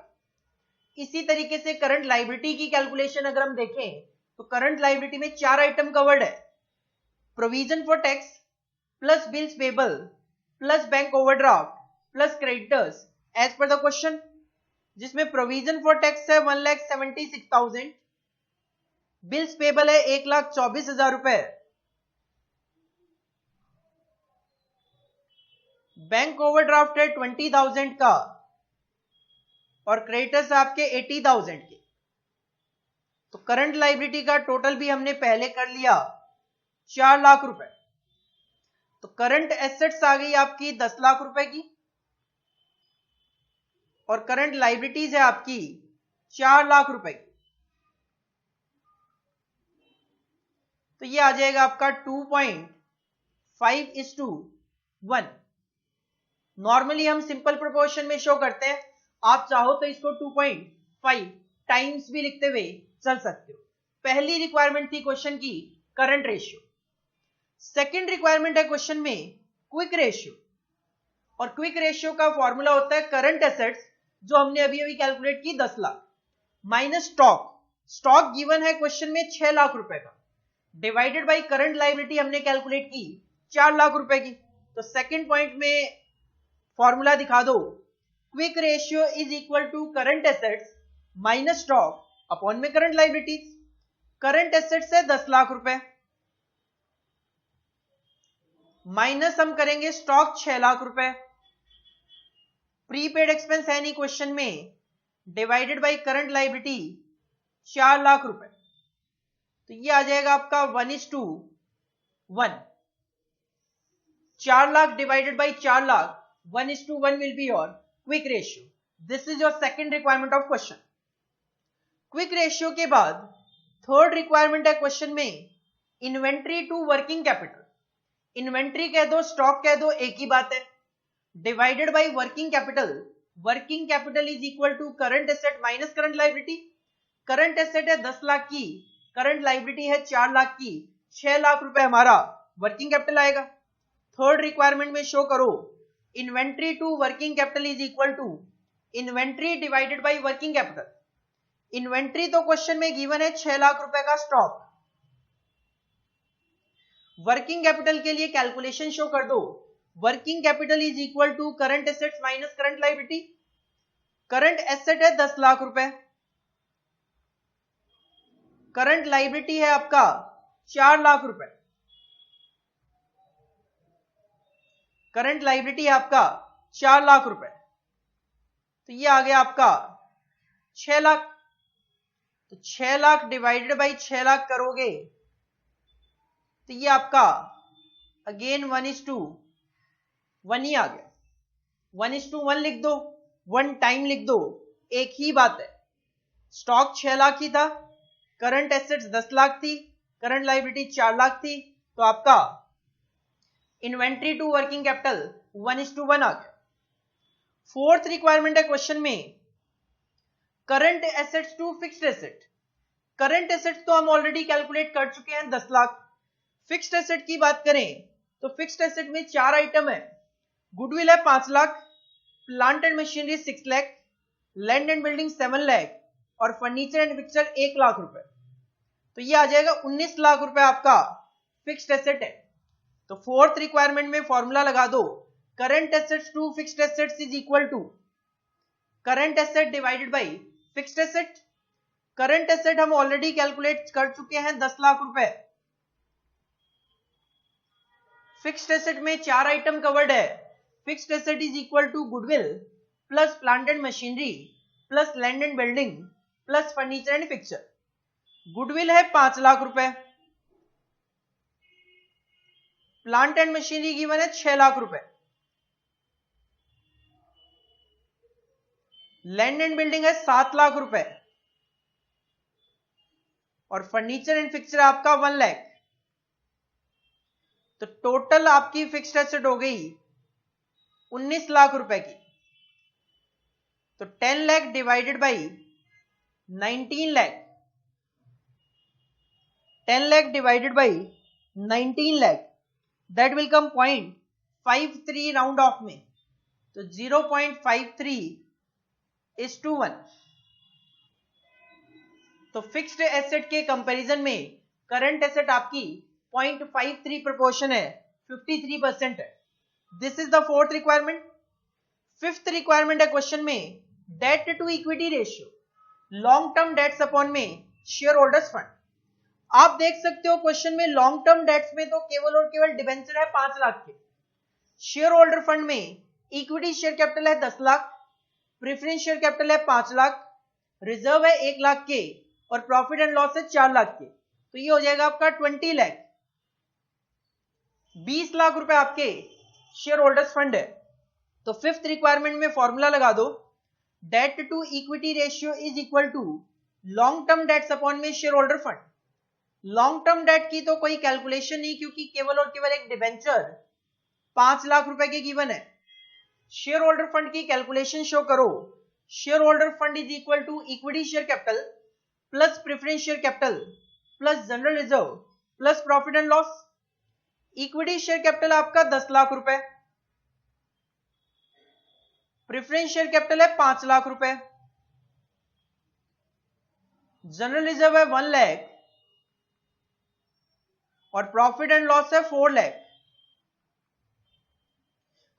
इसी तरीके से करंट लायबिलिटी की कैलकुलेशन अगर हम देखें तो करंट लायबिलिटी में 4 आइटम कवर्ड है, provision for tax plus bills payable plus bank overdraft plus creditors as पर द क्वेश्चन, जिसमें प्रोविजन फॉर टैक्स है 1,76,000, बिल्स पेबल है 1,24,000 रुपए, बैंक ओवरड्राफ्ट है 20,000 का और क्रेडिटर्स आपके 80,000 के। तो करंट लायबिलिटी का टोटल भी हमने पहले कर लिया 4 लाख रुपए। तो करंट एसेट्स आ गई आपकी 10 लाख रुपए की और करंट लायबिलिटीज है आपकी 4 लाख रुपए की। तो ये आ जाएगा आपका 2.5:1। नॉर्मली हम सिंपल प्रोपोर्शन में शो करते हैं, आप चाहो तो इसको 2.5 टाइम्स भी लिखते हुए चल सकते हो। पहली रिक्वायरमेंट थी क्वेश्चन की करंट रेशियो। सेकंड रिक्वायरमेंट है क्वेश्चन में क्विक रेशियो। और क्विक रेशियो का फॉर्मूला होता है करंट एसेट्स जो हमने अभी अभी कैलकुलेट की 10 lakh minus stock. Stock given है क्वेश्चन में 6 लाख रुपए का, डिवाइडेड बाय करंट लायबिलिटी हमने कैलकुलेट की 4 लाख रुपए की। तो सेकंड पॉइंट में फॉर्मूला दिखा दो, quick ratio is equal to current assets minus stock upon में करंट लायबिलिटीज। करंट एसेट्स है 10 लाख रुपए माइनस हम करेंगे स्टॉक 6 लाख रुपए, प्रीपेड एक्सपेंस है नहीं क्वेश्चन में, divided by current liability 4 lakh रुपए। तो ये आ जाएगा आपका 1:1। 4 lakh divided bye 4 lakh, 1:1 will be your quick ratio. This is your second requirement of question. Quick ratio के बाद थर्ड रिक्वायरमेंट है क्वेश्चन में inventory to working capital. Inventory कह दो स्टॉक कह दो एक ही बात है, divided by working capital. Working capital is equal to current asset minus current liability. Current asset है 10 लाख की, करंट लायबिलिटी है 4 लाख की, 6 लाख रुपए हमारा वर्किंग कैपिटल आएगा। थर्ड रिक्वायरमेंट में शो करो inventory to working capital is equal to inventory divided by working capital. Inventory तो क्वेश्चन में गिवन है 6 लाख रुपए का स्टॉक, वर्किंग कैपिटल के लिए कैलकुलेशन शो कर दो। Working capital is equal to current assets minus current liability. Current asset है 10 लाख रुपए, करंट लायबिलिटी है आपका 4 लाख रुपए, करंट लायबिलिटी है आपका 4 लाख रुपए, तो ये आ गया आपका 6 लाख। तो 6 लाख डिवाइडेड बाई 6 लाख करोगे तो ये आपका अगेन 1:1 ही आ गया। 1:1 लिख दो, 1 टाइम लिख दो, एक ही बात है। स्टॉक 6 लाख ही था, करंट एसेट्स 10 लाख थी, करंट लायबिलिटी 4 लाख थी, तो आपका इन्वेंट्री टू वर्किंग कैपिटल 1:1 आ गया। फोर्थ रिक्वायरमेंट है क्वेश्चन में, current assets to fixed asset. Current assets तो हम ऑलरेडी कैलकुलेट कर चुके हैं 10 लाख। फिक्स्ड एसेट की बात करें तो फिक्स्ड एसेट में 4 आइटम है। गुडविल है 5 lakh, plant and machinery 6 lakh, land and building 7 lakh और फर्नीचर एंड फिक्सचर 1 लाख रुपए। तो ये आ जाएगा 19 लाख रुपए आपका फिक्स्ड एसेट है। तो फोर्थ रिक्वायरमेंट में फॉर्मूला लगा दो, current assets to fixed assets is equal to current asset divided by fixed asset. Current asset हम ऑलरेडी कैलकुलेट कर चुके हैं 10 लाख रुपए। फिक्स्ड एसेट में 4 आइटम कवर्ड है। Fixed asset is equal to goodwill plus plant and machinery plus land and building plus furniture and fixture. Goodwill है 5 लाख रुपए, plant and machinery given है 6 लाख रुपए, लैंड एंड बिल्डिंग है 7 लाख रुपए और फर्नीचर एंड फिक्सचर आपका 1 लाख। तो टोटल आपकी फिक्स्ड एसेट हो गई 19 लाख रुपए की। तो 10 lakh divided by 19 lakh, 10 lakh divided by 19 lakh, that will come 0.53 round off में। तो 0.53:1। तो फिक्स्ड एसेट के कंपैरिजन में करंट एसेट आपकी 0.53 प्रोपोर्शन है, 53% है। This is the fourth requirement. Fifth requirement है क्वेश्चन में, debt to equity ratio, long term debts upon में शेयर होल्डर्स फंड। आप देख सकते हो क्वेश्चन में लॉन्ग टर्म डेट्स में तो केवल और केवल डिबेंचर है 5 लाख के, शेयर होल्डर फंड में इक्विटी शेयर कैपिटल है 10 लाख, प्रेफरेंस शेयर कैपिटल है 5 लाख, रिजर्व है 1 लाख के और प्रॉफिट एंड लॉस है 4 लाख के। तो ये हो जाएगा आपका 20 लाख। 20 लाख रुपए आपके शेयर होल्डर्स फंड है। तो फिफ्थ रिक्वायरमेंट में फॉर्मूला लगा दो, debt to equity ratio is equal to long term debts upon में share holder fund. Long term debt की तो कोई कैलकुलेशन नहीं, क्योंकि केवल और केवल एक डिबेंचर 5 लाख रुपए के गिवन है। शेयर होल्डर फंड की कैलकुलेशन शो करो, share holder fund is equal to equity share capital plus preference share capital plus general reserve plus profit and loss. Equity share capital आपका 10 लाख रुपए, प्रेफरेंस शेयर कैपिटल है 5 लाख रुपए, general reserve है 1 लाख और profit and loss है 4 लाख।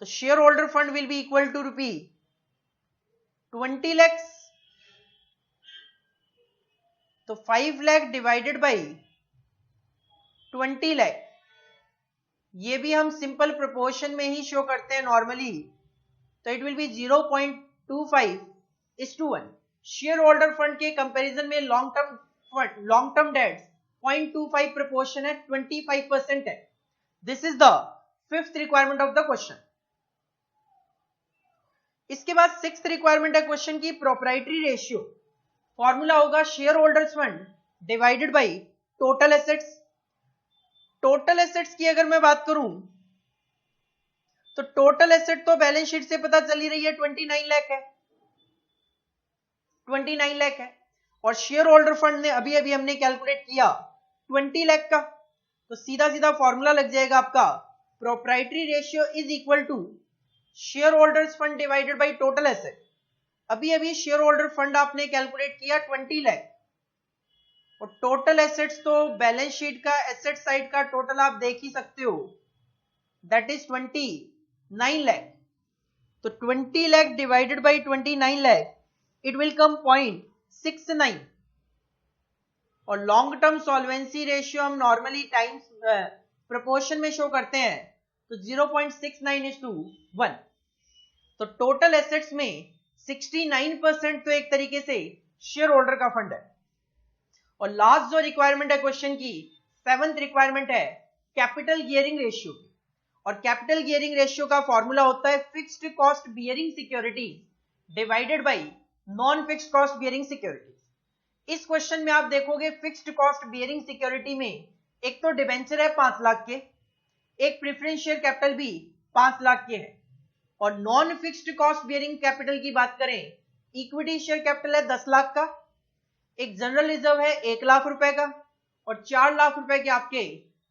तो share holder fund will be equal to ₹20 lakh. तो 5 lakh divided by 20 lakh, ये भी हम सिंपल प्रोपोर्शन में ही शो करते हैं नॉर्मली। तो it will be 0.25:1। Share holder fund के कंपैरिजन में लॉन्ग टर्म डेट्स 0.25 प्रोपोर्शन है, 25% है। This is the fifth requirement of the question. इसके बाद सिक्स्थ रिक्वायरमेंट है क्वेश्चन की, प्रोप्राइटरी रेशियो। फॉर्मूला होगा share holders fund divided by total assets. Total assets की अगर मैं बात करूं तो टोटल एसेट तो बैलेंस शीट से पता चल ही रही है 29 लाख है, 29 लाख है। और शेयर होल्डर फंड ने अभी अभी हमने कैलकुलेट किया 20 लाख का। तो सीधा सीधा फॉर्मूला लग जाएगा आपका, proprietary ratio is equal to share holders fund divided by total asset. अभी अभी शेयर होल्डर फंड आपने कैलकुलेट किया 20 लाख और टोटल एसेट्स तो बैलेंस शीट का एसेट साइड का टोटल आप देख ही सकते हो, दैट इज 29 lakh. तो 20 lakh divided by 29 lakh, it will come 0.69. और लॉन्ग टर्म सॉल्वेंसी रेशियो हम नॉर्मली टाइम्स प्रोपोर्शन में शो करते हैं, तो 0.69:1. तो टोटल एसेट्स में 69% तो एक तरीके से शेयर होल्डर का फंड है. और लास्ट जो रिक्वायरमेंट है क्वेश्चन की, 7th रिक्वायरमेंट है कैपिटल गियरिंग रेशियो. और कैपिटल गियरिंग रेशियो का फॉर्मूला होता है fixed cost bearing security divided by non fixed cost bearing security. इस क्वेश्चन में आप देखोगे फिक्स्ड कॉस्ट बियरिंग सिक्योरिटी में एक तो डिबेंचर है 5 लाख के, एक प्रेफरेंस शेयर कैपिटल भी 5 लाख के है. और non fixed cost bearing capital की बात करें, इक्विटी शेयर कैपिटल है 10 लाख का, एक जनरल रिजर्व है 1 लाख रुपए का, और 4 लाख रुपए के आपके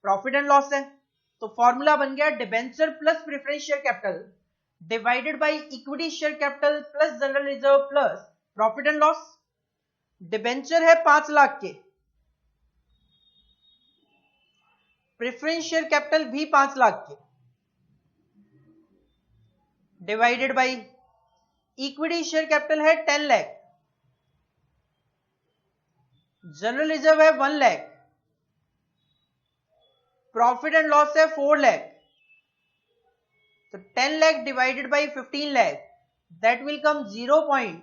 प्रॉफिट एंड लॉस है. तो फॉर्मूला बन गया debenture plus preference share capital divided by equity share capital plus general reserve plus profit and loss. Debenture है 5 लाख के, प्रेफरेंस शेयर कैपिटल भी 5 लाख के, divided by equity share capital है 10 लाख, जनरल रिजर्व है 1 लाख, प्रॉफिट एंड लॉस है 4 लाख. तो 10 lakh divided by 15 lakh, that will come 0.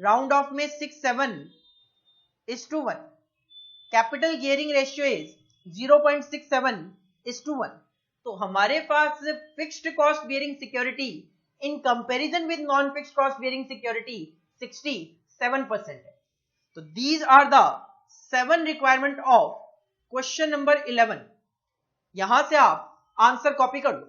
Round off में 67:1. Capital gearing ratio is 0.67:1. तो हमारे पास fixed cost bearing security in comparison with non fixed cost bearing security 67% है. तो these are the 7 requirement of question number 11. यहां से आप आंसर कॉपी कर लो.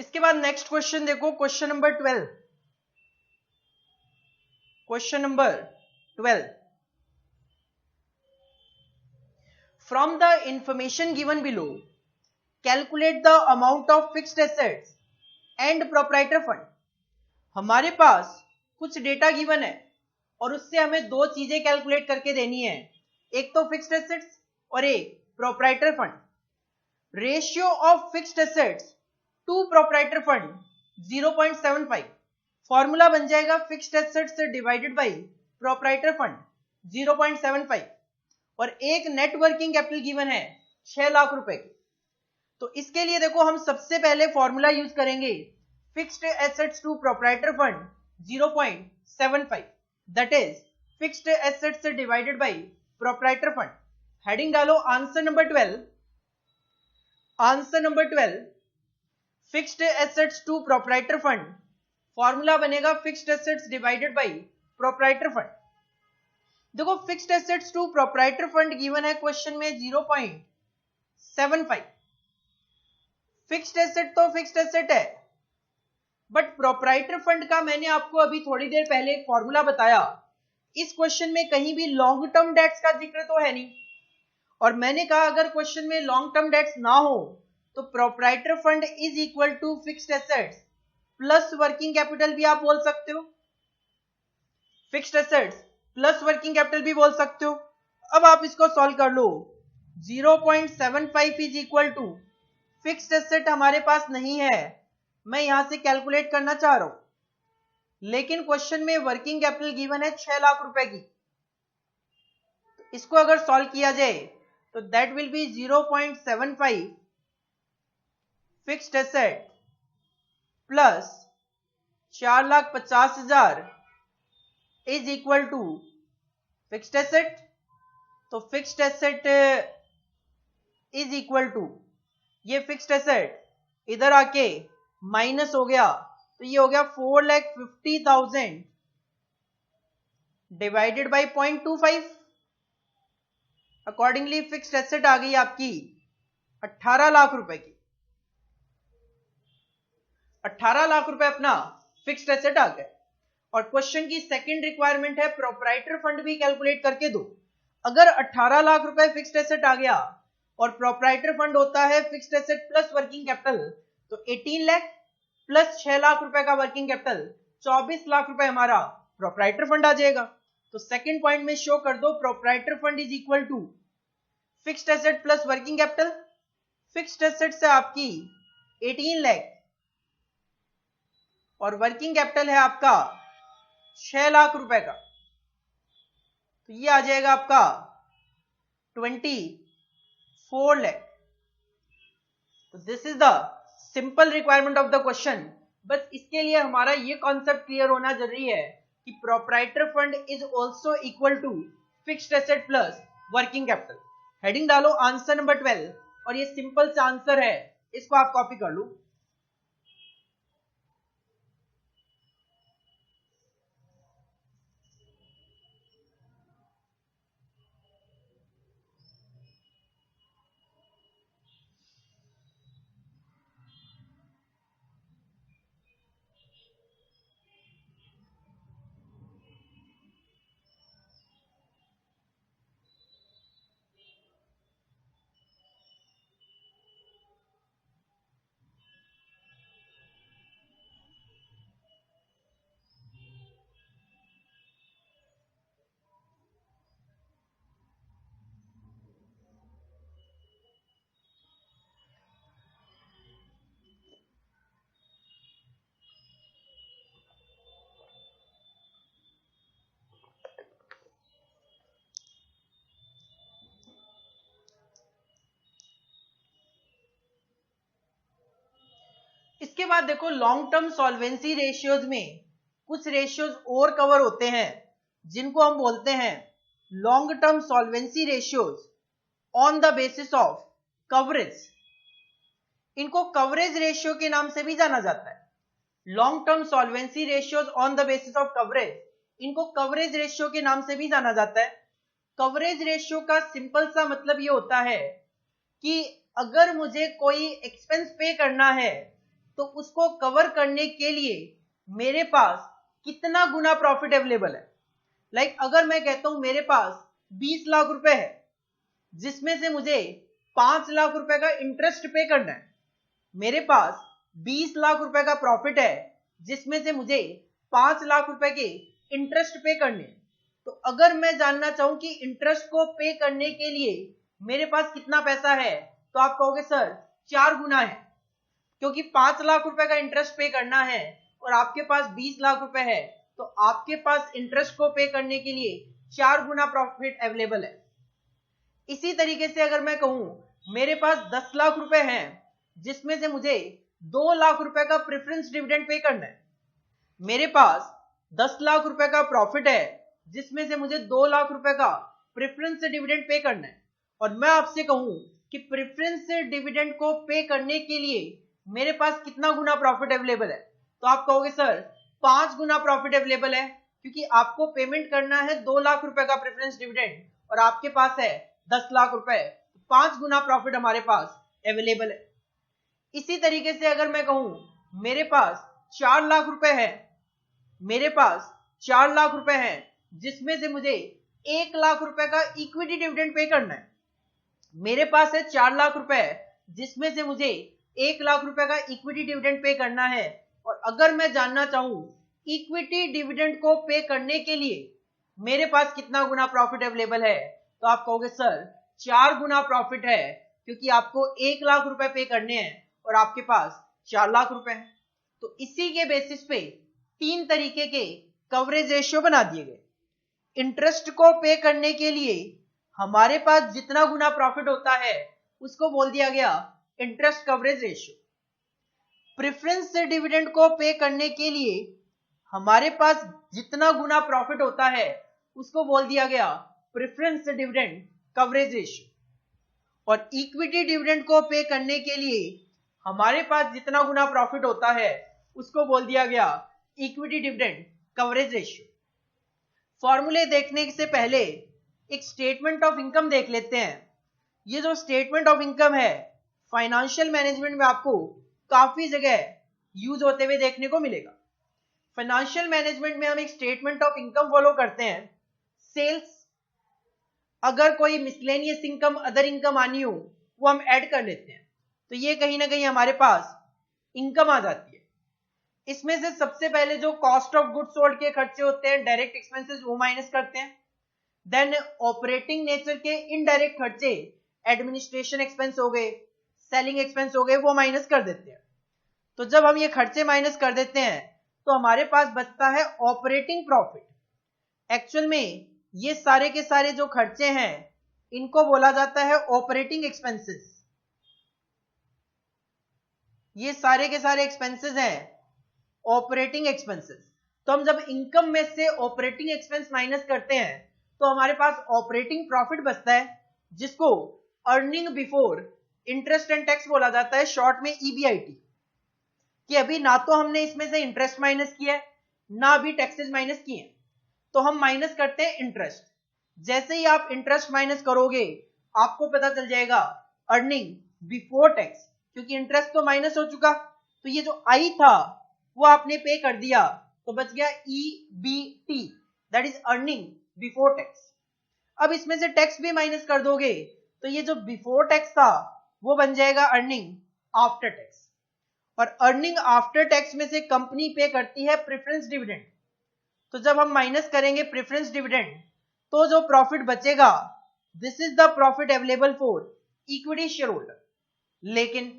इसके बाद नेक्स्ट क्वेश्चन देखो, question number 12। Question number 12, from the information given below calculate the amount of fixed assets and proprietor fund. हमारे पास कुछ डेटा गिवन है और उससे हमें दो चीजें कैलकुलेट करके देनी है, एक तो फिक्स्ड एसेट्स और एक proprietor fund. Ratio of fixed assets to proprietor fund 0.75। Formula बन जाएगा fixed assets divided by proprietor fund 0.75। और एक नेट वर्किंग कैपिटल गिवन है 6 लाख रुपए की। तो इसके लिए देखो हम सबसे पहले फॉर्मूला यूज करेंगे fixed assets to proprietor fund 0.75, that is fixed assets divided by proprietor fund. Heading डालो answer number 12। Answer number 12, fixed assets to proprietor fund, formula बनेगा fixed assets divided by proprietor fund. देखो fixed assets to proprietor fund given है question में 0.75। Fixed asset तो fixed asset है, but proprietor fund का मैंने आपको अभी थोड़ी देर पहले एक फॉर्मूला बताया। इस क्वेश्चन में कहीं भी लॉन्ग टर्म डेट्स का जिक्र तो है नहीं, और मैंने कहा अगर क्वेश्चन में लॉन्ग टर्म डेट्स ना हो तो proprietor fund is equal to fixed assets plus working capital भी आप बोल सकते हो, fixed assets plus working capital भी बोल सकते हो। अब आप इसको सॉल्व कर लो। 0.75 is equal to fixed asset हमारे पास नहीं है, मैं यहां से कैलकुलेट करना चाह रहा हूं, लेकिन क्वेश्चन में वर्किंग कैपिटल गिवन है 6 लाख रुपए की। इसको अगर सॉल्व किया जाए तो that will be 0.75 fixed asset plus 4,50,000 is equal to fixed asset. तो fixed asset is equal to, ये फिक्स्ड एसेट इधर आके माइनस हो गया तो ये हो गया 4,50,000 divided by 0.25। Accordingly fixed asset आ गई आपकी 18 लाख रुपए की। 18 लाख रुपए अपना फिक्स्ड एसेट आ गए। और क्वेश्चन की सेकंड रिक्वायरमेंट है प्रोप्राइटर फंड भी कैलकुलेट करके दो। अगर 18 लाख रुपए फिक्स्ड एसेट आ गया और प्रोप्राइटर फंड होता है fixed asset plus working capital, तो 18 लाख प्लस 6 लाख रुपए का वर्किंग कैपिटल 24 लाख रुपए हमारा प्रोप्राइटर फंड आ जाएगा। तो सेकंड पॉइंट में शो कर दो proprietor fund is equal to fixed asset plus working capital. Fixed asset से आपकी 18 लाख और वर्किंग कैपिटल है आपका 6 लाख रुपए का, तो ये आ जाएगा आपका 24 लाख। तो this is the simple requirement of the question. बस इसके लिए हमारा ये कॉन्सेप्ट क्लियर होना जरूरी है कि proprietor fund is also equal to fixed asset plus working capital. Heading डालो आंसर नंबर 12, और ये सिंपल सा आंसर है, इसको आप कॉपी कर लो। इसके बाद देखो लॉन्ग टर्म सॉल्वेंसी रेशियोज में कुछ रेशियोज और कवर होते हैं जिनको हम बोलते हैं long term solvency ratios on the basis of coverage. इनको कवरेज रेशियो के नाम से भी जाना जाता है। Long term solvency ratios on the basis of coverage, इनको कवरेज रेशियो के नाम से भी जाना जाता है। कवरेज रेशियो का सिंपल सा मतलब ये होता है कि अगर मुझे कोई एक्सपेंस पे करना है तो उसको कवर करने के लिए मेरे पास कितना गुना प्रॉफिट अवेलेबल है। लाइक अगर मैं कहता हूं मेरे पास 20 लाख रुपए है, जिसमें से मुझे 5 लाख रुपए का इंटरेस्ट पे करना है, मेरे पास 20 लाख रुपए का प्रॉफिट है जिसमें से मुझे 5 लाख रुपए के इंटरेस्ट पे करने हैं। तो अगर मैं जानना चाहूं कि इंटरेस्ट को पे करने के लिए मेरे पास कितना पैसा है, तो आप कहोगे सर 4 गुना है, क्योंकि 5 लाख रुपए का इंटरेस्ट पे करना है और आपके पास 20 लाख रुपए है, तो आपके पास इंटरेस्ट को पे करने के लिए 4 गुना प्रॉफिट अवेलेबल है। इसी तरीके से अगर मैं कहूं मेरे पास 10 लाख रुपए हैं, जिसमें से मुझे 2 लाख रुपए का प्रेफरेंस डिविडेंड पे करना है, मेरे पास 10 लाख रुपए का प्रॉफिट है जिसमें से मुझे 2 लाख रुपए का प्रेफरेंस डिविडेंड पे करना है, और मैं आपसे कहूं कि प्रेफरेंस डिविडेंड को पे करने के लिए मेरे पास कितना गुना प्रॉफिट अवेलेबल है, तो आप कहोगे सर 5 गुना प्रॉफिट अवेलेबल है, क्योंकि आपको पेमेंट करना है 2 लाख रुपए का प्रेफरेंस डिविडेंड और आपके पास है 10 लाख रुपए, 5 गुना प्रॉफिट हमारे पास अवेलेबल है। इसी तरीके से अगर मैं कहूं मेरे पास 4 लाख रुपए है, मेरे पास 4 लाख रुपए है जिसमें से मुझे 1 लाख रुपए का इक्विटी डिविडेंड पे करना है, मेरे पास है 4 लाख रुपए जिसमें से मुझे 1 लाख रुपए का इक्विटी डिविडेंड पे करना है, और अगर मैं जानना चाहूं इक्विटी डिविडेंड को पे करने के लिए मेरे पास कितना गुना प्रॉफिट अवेलेबल है, तो आप कहोगे सर 4 गुना प्रॉफिट है, क्योंकि आपको 1 लाख रुपए पे करने हैं और आपके पास 4 लाख रुपए हैं। तो इसी के बेसिस पे 3 तरीके के कवरेज रेशियो बना दिए गए। इंटरेस्ट को पे करने के लिए हमारे पास जितना गुना प्रॉफिट होता है उसको बोल दिया गया इंटरेस्ट कवरेज रेशियो। प्रेफरेंस से डिविडेंड को पे करने के लिए हमारे पास जितना गुना प्रॉफिट होता है उसको बोल दिया गया प्रेफरेंस डिविडेंड कवरेज रेशियो, और इक्विटी डिविडेंड को पे करने के लिए हमारे पास जितना गुना प्रॉफिट होता है उसको बोल दिया गया इक्विटी डिविडेंड कवरेज रेशियो। फॉर्मूले देखने से पहले एक स्टेटमेंट ऑफ इनकम देख लेते हैं। ये जो स्टेटमेंट ऑफ इनकम है फाइनेंशियल मैनेजमेंट में आपको काफी जगह यूज होते हुए देखने को मिलेगा। फाइनेंशियल मैनेजमेंट में हम एक स्टेटमेंट ऑफ इनकम फॉलो करते हैं। सेल्स, अगर कोई मिसलेनियस इनकम, अदर इनकम आनी हो वो हम ऐड कर लेते हैं, तो ये कहीं ना कहीं हमारे पास इनकम आ जाती है। इसमें से सबसे पहले जो कॉस्ट ऑफ गुड्स सोल्ड के खर्चे होते हैं, डायरेक्ट एक्सपेंसेस, वो माइनस करते हैं। देन ऑपरेटिंग नेचर के इनडायरेक्ट खर्चे, एडमिनिस्ट्रेशन एक्सपेंस हो गए, सेलिंग एक्सपेंस हो गए, वो माइनस कर देते हैं। तो जब हम ये खर्चे माइनस कर देते हैं तो हमारे पास बचता है ऑपरेटिंग प्रॉफिट। एक्चुअल में ये सारे के सारे जो खर्चे हैं इनको बोला जाता है ऑपरेटिंग एक्सपेंसेस। ये सारे के सारे एक्सपेंसेस हैं ऑपरेटिंग एक्सपेंसेस। तो हम जब इनकम में से ऑपरेटिंग एक्सपेंस माइनस करते हैं तो हमारे पास ऑपरेटिंग प्रॉफिट बचता है, जिसको earning before interest and tax बोला जाता है, शॉर्ट में ईबीआईटी। कि अभी ना तो हमने इसमें से इंटरेस्ट माइनस किया है, ना अभी टैक्सेस माइनस किए हैं, तो हम माइनस करते हैं इंटरेस्ट। जैसे ही आप इंटरेस्ट माइनस करोगे आपको पता चल जाएगा अर्निंग बिफोर टैक्स, क्योंकि इंटरेस्ट तो माइनस हो चुका, तो ये जो आई था वो आपने पे कर दिया, तो बच गया EBT, that is earning before tax. अब इसमें से टैक्स भी माइनस कर दोगे तो ये जो बिफोर टैक्स था वो बन जाएगा अर्निंग आफ्टर टैक्स। और अर्निंग आफ्टर टैक्स में से कंपनी पे करती है प्रेफरेंस डिविडेंड। तो जब हम माइनस करेंगे प्रेफरेंस डिविडेंड तो जो प्रॉफिट बचेगा, this is the profit available for equity share holder. लेकिन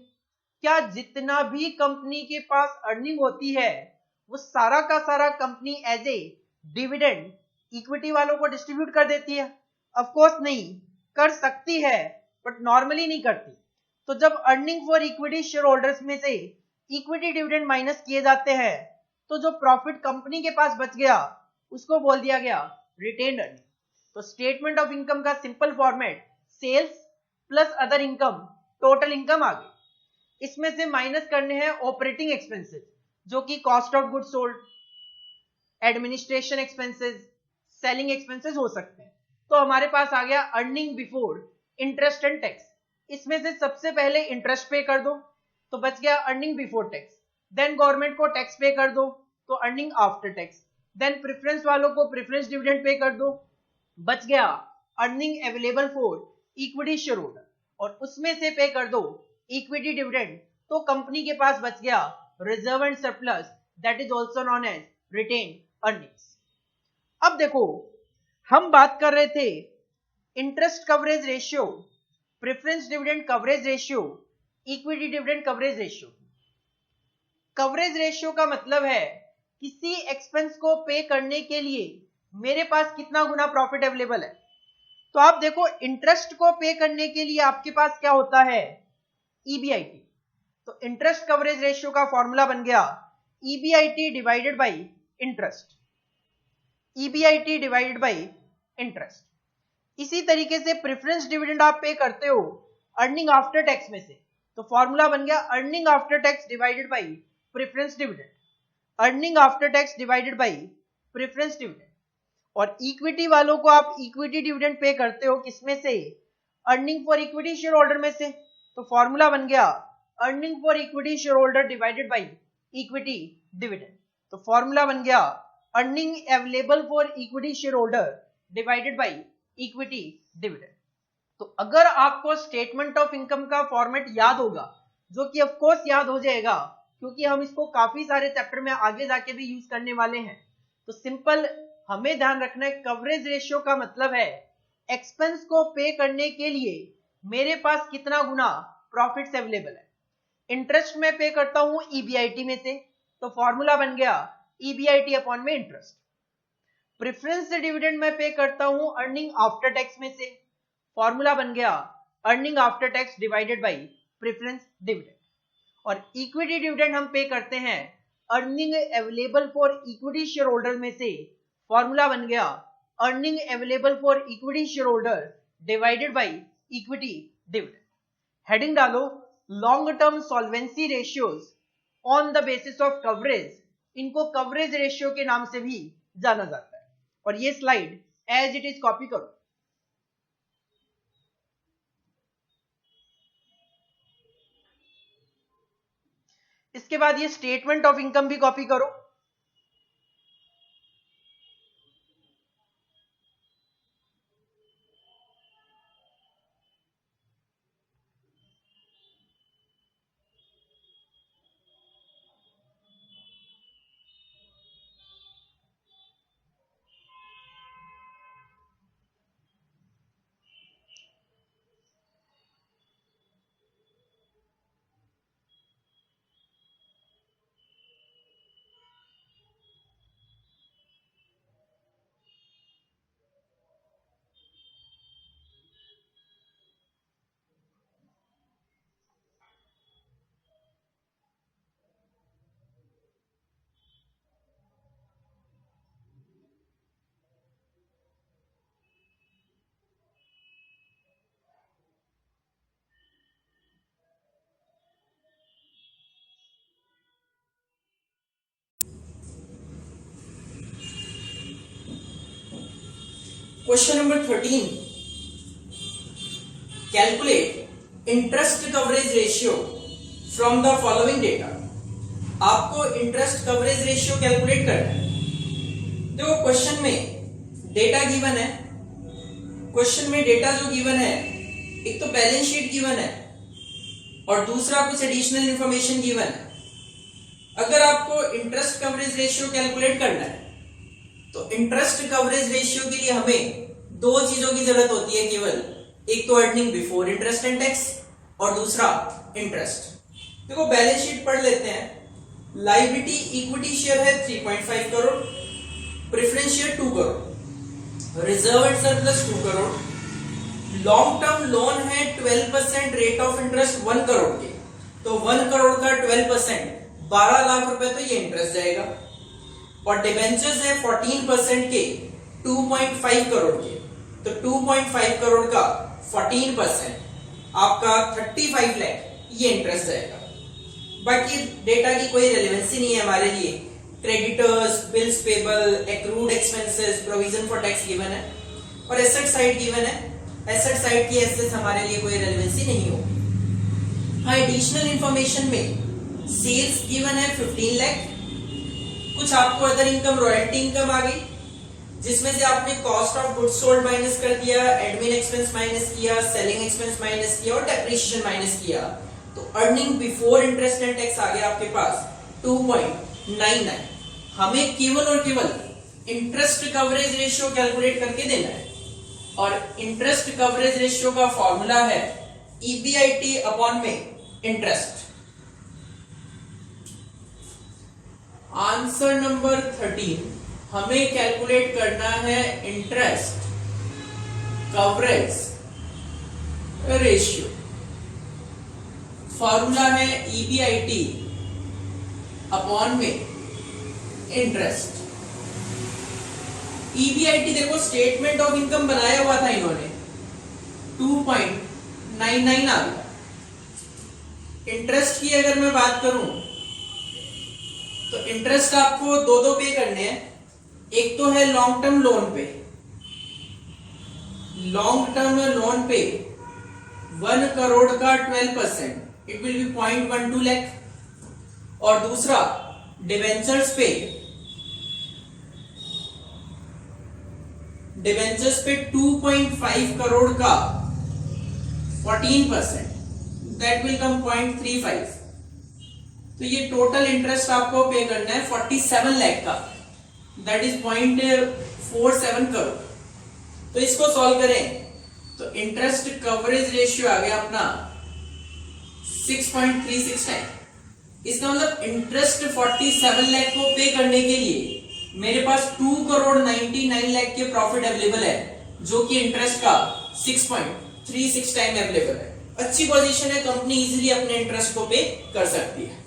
क्या जितना भी कंपनी के पास अर्निंग होती है वो सारा का सारा company as a dividend equity वालों को डिस्ट्रीब्यूट कर देती है? ऑफ कोर्स नहीं, कर सकती है बट नॉर्मली नहीं करती। तो जब earning for equity share holders में से इक्विटी डिविडेंड माइनस किए जाते हैं तो जो प्रॉफिट कंपनी के पास बच गया उसको बोल दिया गया रिटेन्ड अर्निंग। तो स्टेटमेंट ऑफ इनकम का simple format sales plus other income, total income आ गई। इसमें से माइनस करने हैं ऑपरेटिंग एक्सपेंसेस, जो कि cost of goods sold, administration expenses, selling expenses हो सकते हैं। तो हमारे पास आ गया earning before interest and tax. इसमें से सबसे पहले इंटरेस्ट पे कर दो तो बच गया earning before tax. Then government को टैक्स पे कर दो तो earning after tax, then preference वालों को प्रेफरेंस डिविडेंड पे कर दो, बच गया earning available for equity share holder, और उसमें से पे कर दो इक्विटी डिविडेंड, तो कंपनी के पास बच गया reserve and surplus, that is also known as retained earnings. अब देखो हम बात कर रहे थे interest coverage ratio, preference dividend coverage ratio, equity dividend coverage ratio. Coverage ratio का मतलब है किसी एक्सपेंस को पे करने के लिए मेरे पास कितना गुना प्रॉफिट अवेलेबल है। तो आप देखो इंटरेस्ट को पे करने के लिए आपके पास क्या होता है, ईबीआईटी। तो इंटरेस्ट कवरेज रेशियो का फॉर्मूला बन गया EBIT divided by interest, EBIT divided by interest. इसी तरीके से प्रेफरेंस डिविडेंड आप पे करते हो अर्निंग आफ्टर टैक्स में से, तो फॉर्मूला बन गया earning after tax divided by preference dividend, earning after tax divided by preference dividend. और इक्विटी वालों को आप इक्विटी डिविडेंड पे करते हो किसमें से, earning for equity share holder में से, तो फॉर्मूला बन गया earning for equity share holder divided by equity dividend. तो फॉर्मूला बन गया earning available for equity share holder divided by equity dividend. तो अगर आपको स्टेटमेंट ऑफ इनकम का फॉर्मेट याद होगा, जो कि ऑफ कोर्स याद हो जाएगा क्योंकि हम इसको काफी सारे चैप्टर में आगे जाके भी यूज करने वाले हैं, तो सिंपल हमें ध्यान रखना है कवरेज रेशियो का मतलब है एक्सपेंस को पे करने के लिए मेरे पास कितना गुना प्रॉफिट्स अवेलेबल है। इंटरेस्ट में पे करता हूं ईबीआईटी में से, तो फॉर्मूला बन गया ईबीआईटी अपॉन में इंटरेस्ट। प्रेफरेंस डिविडेंड में पे करता हूं अर्निंग आफ्टर टैक्स में से, फॉर्मूला बन गया earning after tax divided by preference dividend. और इक्विटी डिविडेंड हम पे करते हैं earning available for equity share holder में से, फॉर्मूला बन गया earning available for equity share holder divided by equity dividend. Heading डालो long term solvency ratios on the basis of coverage, इनको कवरेज रेशियो के नाम से भी जाना जाता है। और ये slide as it is copy करो। इसके बाद ये स्टेटमेंट ऑफ इनकम भी कॉपी करो। Question number 13. Calculate interest coverage ratio from the following data. आपको इंटरेस्ट कवरेज रेशियो कैलकुलेट करना है। देखो क्वेश्चन में डेटा गिवन है, क्वेश्चन में डेटा जो गिवन है एक तो बैलेंस शीट गिवन है और दूसरा कुछ एडिशनल इंफॉर्मेशन गिवन है। अगर आपको इंटरेस्ट कवरेज रेशियो कैलकुलेट करना है तो इंटरेस्ट कवरेज रेशियो के लिए हमें दो चीजों की जरूरत होती है केवल, एक तो earning before interest and tax और दूसरा इंटरेस्ट। देखो बैलेंस शीट पढ़ लेते हैं। लायबिलिटी इक्विटी शेयर है 3.5 crore, preference share 2 crore, reserve and surplus 2 crore, long term loan है 12% रेट ऑफ इंटरेस्ट 1 करोड़ के, तो 1 करोड़ का 12% 12 लाख रुपए तो ये इंटरेस्ट जाएगा। और डिबेंचर्स है 14% के 2.5 करोड़ के, तो 2.5 करोड़ का 14% आपका 35 लाख ये इंटरेस्ट जाएगा। बाकी डेटा की कोई रेलेवेंसी नहीं है हमारे लिए। Creditors, bills payable, accrued expenses, provision for tax given है और एसेट साइड गिवन है। एसेट साइड की एसेट्स हमारे लिए कोई रेलेवेंसी नहीं होगी। हाँ, एडिशनल इंफॉर्मेशन में सेल्स गिवन है 15 लाख, कुछ आपको अदर इनकम रॉयल्टी इनकम आ गई, जिसमें से आपने cost of goods sold minus कर दिया, एडमिन एक्सपेंस माइनस किया, सेलिंग एक्सपेंस माइनस किया और डेप्रिसिएशन माइनस किया, तो earning before interest and tax आ गया आपके पास 2.99। हमें केवल और केवल इंटरेस्ट कवरेज रेशियो कैलकुलेट करके देना है, और इंटरेस्ट कवरेज रेशियो का फॉर्मूला है EBIT अपॉन में इंटरेस्ट। आंसर नंबर 13, हमें कैलकुलेट करना है इंटरेस्ट कवरेज रेशियो। फॉर्मूला है EBIT अपॉन में इंटरेस्ट। EBIT देखो स्टेटमेंट ऑफ इनकम बनाया हुआ था इन्होंने, 2.99 आ गया। इंटरेस्ट की अगर मैं बात करूं तो इंटरेस्ट आपको दो पे करने हैं। एक तो है लॉन्ग टर्म लोन पे, लॉन्ग टर्म लोन पे 1 करोड़ का 12% इट विल बी 0.12 लाख, और दूसरा डिवेंचर्स पे 2.5 करोड़ का 14% दैट विल कम 0.35। तो ये टोटल इंटरेस्ट आपको पे करना है 47 लाख का, दैट इज 0.47 करोड़। तो इसको सॉल्व करें तो इंटरेस्ट कवरेज रेशियो आ गया अपना 6.36 टाइम। इसका मतलब इंटरेस्ट 47 लाख को पे करने के लिए मेरे पास 2 करोड़ 99 लाख के प्रॉफिट अवेलेबल है, जो कि इंटरेस्ट का 6.36 टाइम अवेलेबल है। अच्छी पोजीशन है, कंपनी इजीली अपने इंटरेस्ट को पे कर सकती है।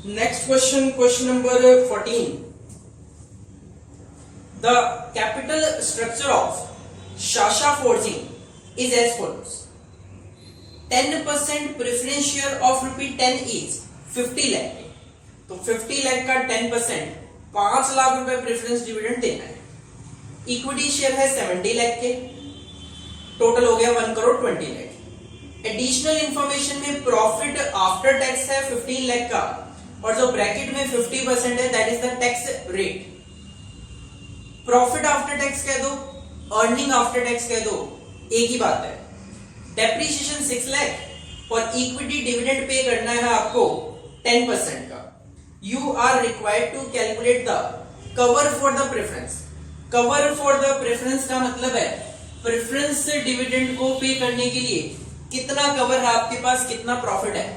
Next question, question number 14. The capital structure of Shasha Forging is as follows. 10% preference share of ₹10 is 50 lakh. तो 50 लाख का 10% 5 लाख रुपए प्रेफरेंस डिविडेंड देना है। इक्विटी शेयर है 70 लाख के, टोटल हो गया 1 करोड़ 20 लाख। एडिशनल इंफॉर्मेशन में प्रॉफिट आफ्टर टैक्स है 15 लाख का, और जो ब्रैकेट में 50% है that is the tax rate. Profit after tax कह दो, अर्निंग आफ्टर टैक्स कह दो, एक ही बात है। डेप्रिसिएशन 6 लाख और इक्विटी डिविडेंड पे करना है आपको 10% का। You are required to calculate the cover for the preference. Cover for the preference का मतलब है प्रेफरेंस डिविडेंड को पे करने के लिए कितना कवर है आपके पास, कितना प्रॉफिट है।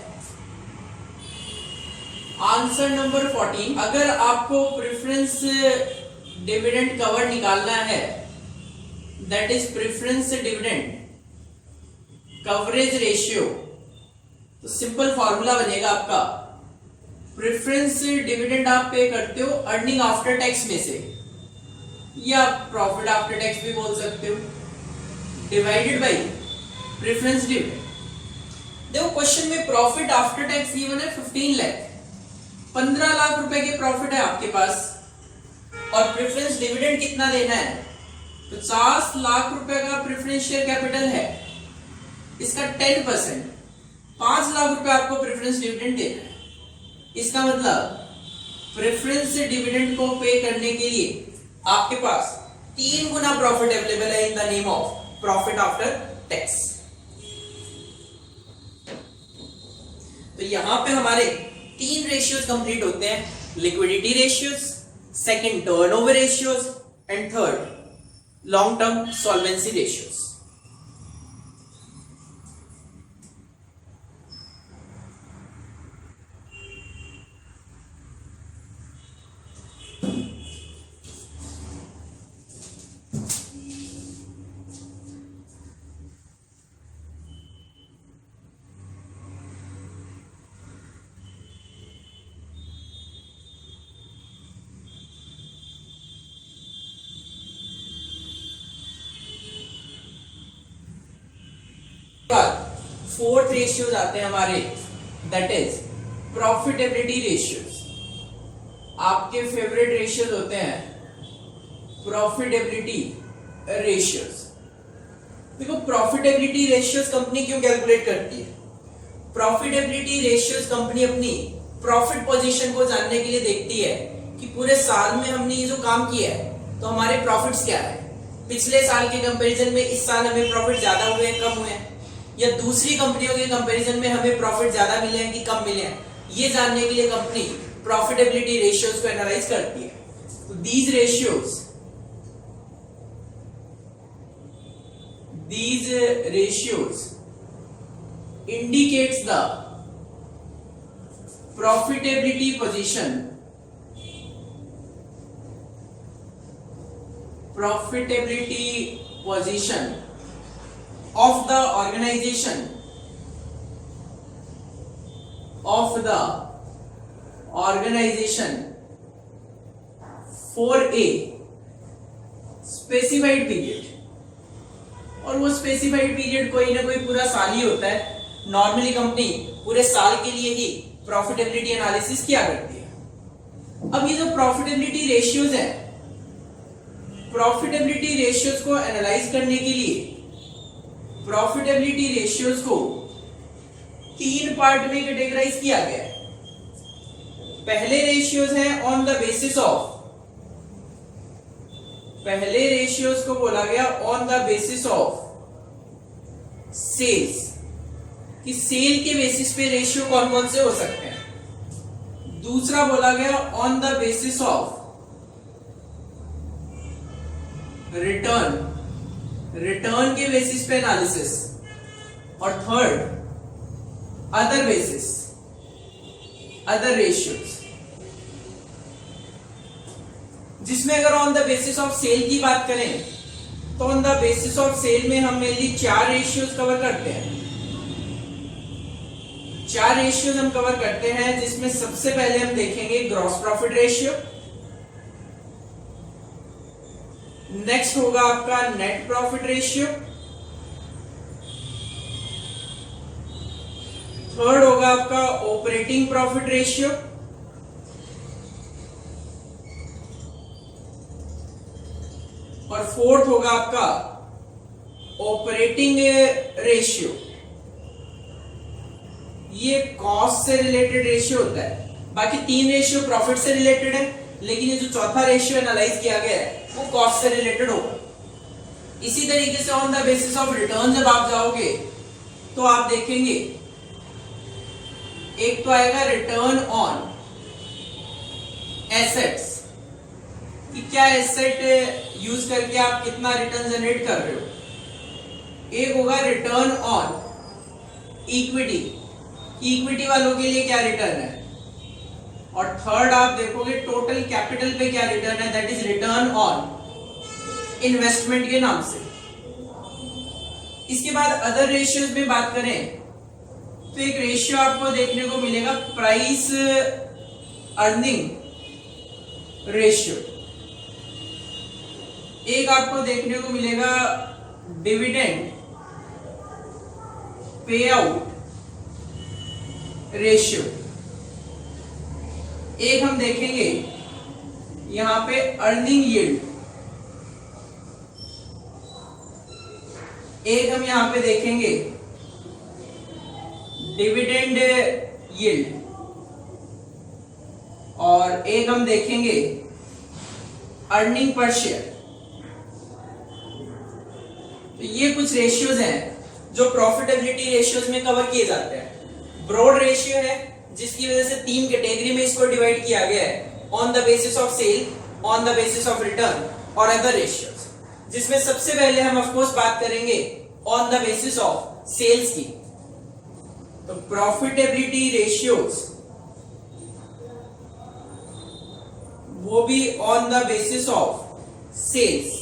आंसर नंबर 14, अगर आपको प्रेफरेंस डिविडेंड कवर निकालना है that is preference dividend coverage ratio, तो सिंपल फॉर्मूला बनेगा आपका, प्रेफरेंस डिविडेंड आप पे करते हो अर्निंग आफ्टर टैक्स में से, या प्रॉफिट आफ्टर टैक्स भी बोल सकते हो, डिवाइडेड बाय प्रेफरेंस डिविडेंड। देखो क्वेश्चन में प्रॉफिट आफ्टर टैक्स गिवन है 15 लाख, 15 लाख रुपए के प्रॉफिट है आपके पास, और प्रेफरेंस डिविडेंड कितना देना है, 50 लाख रुपए का प्रेफरेंस शेयर कैपिटल है, इसका 10% 5 लाख रुपए आपको प्रेफरेंस डिविडेंड देना है। इसका मतलब प्रेफरेंस डिविडेंड को पे करने के लिए आपके पास 3 गुना प्रॉफिट अवेलेबल है in the name of profit after tax. तो यहां पे हमारे 3 रेशियोज कंप्लीट होते हैं, liquidity ratios, second turnover ratios and third long term solvency ratios. Fourth ratios आते हैं हमारे, दैट इज प्रॉफिटेबिलिटी रेशियोज। आपके फेवरेट रेशियोज होते हैं प्रॉफिटेबिलिटी रेशियोज। देखो प्रॉफिटेबिलिटी रेशियोज कंपनी क्यों कैलकुलेट करती है? प्रॉफिटेबिलिटी रेशियोज कंपनी अपनी प्रॉफिट पोजीशन को जानने के लिए देखती है कि पूरे साल में हमने ये जो काम किया है तो हमारे प्रॉफिट्स क्या है, पिछले साल के कंपैरिजन में इस साल हमें प्रॉफिट ज्यादा हुए हैं कम हुए हैं, या दूसरी कंपनियों के कंपैरिजन में हमें प्रॉफिट ज्यादा मिले हैं कि कम मिले हैं। ये जानने के लिए कंपनी प्रॉफिटेबिलिटी रेशियोज को एनालाइज करती है। तो these ratios indicates the profitability position of the organization for a specified period। और वो स्पेसिफाइड पीरियड कोई ना कोई पूरा साल ही होता है। नॉर्मली कंपनी पूरे साल के लिए ही प्रॉफिटेबिलिटी एनालिसिस किया करती है। अब ये जो प्रॉफिटेबिलिटी रेशियोज है, प्रॉफिटेबिलिटी रेशियोज को एनालाइज करने के लिए प्रॉफिटेबिलिटी रेशियोज को 3 पार्ट में कैटेगराइज किया गया है। पहले रेशियोज हैं ऑन द बेसिस ऑफ, पहले रेशियोज को बोला गया on the basis of sales, कि सेल के बेसिस पे रेशियो कौन कौन से हो सकते हैं। दूसरा बोला गया on the basis of return, return के बेसिस पे एनालिसिस। और third other basis, other ratios, जिसमें अगर on the basis of sale की बात करें तो on the basis of sale में हम मेनली 4 रेशियोज कवर करते हैं। 4 रेशियोज हम कवर करते हैं, जिसमें सबसे पहले हम देखेंगे ग्रॉस प्रॉफिट रेशियो, नेक्स्ट होगा आपका नेट प्रॉफिट रेशियो, थर्ड होगा आपका ऑपरेटिंग प्रॉफिट रेशियो, और फोर्थ होगा आपका ऑपरेटिंग रेशियो। ये कॉस्ट से रिलेटेड रेशियो होता है। बाकी 3 रेशियो प्रॉफिट से रिलेटेड है, लेकिन ये जो चौथा रेशियो एनालाइज किया गया है वो कॉस्ट से रिलेटेड होगा। इसी तरीके से on the basis of return जब आप जाओगे तो आप देखेंगे एक तो आएगा रिटर्न ऑन एसेट्स, कि क्या एसेट यूज करके आप कितना रिटर्न जनरेट कर रहे हो। एक होगा रिटर्न ऑन इक्विटी, इक्विटी वालों के लिए क्या रिटर्न है। और थर्ड आप देखोगे टोटल कैपिटल पे क्या रिटर्न है, that is return on investment के नाम से। इसके बाद अदर रेशियोज में बात करें तो एक रेशियो आपको देखने को मिलेगा प्राइस अर्निंग रेशियो, एक आपको देखने को मिलेगा डिविडेंड पे आउट रेशियो, एक हम देखेंगे यहां पे अर्निंग यील्ड, एक हम यहां पे देखेंगे डिविडेंड यील्ड, और एक हम देखेंगे अर्निंग पर शेयर। तो ये कुछ रेशियोज हैं जो प्रॉफिटेबिलिटी रेशियोज में कवर किए जाते हैं। ब्रॉड रेशियो है जिसकी वजह से 3 कैटेगरी में इसको डिवाइड किया गया है, on the basis of sale, on the basis of return और अदर रेशियोज, जिसमें सबसे पहले हम ऑफ कोर्स बात करेंगे on the basis of sales की। तो प्रॉफिटेबिलिटी रेशियोज वो भी on the basis of sales.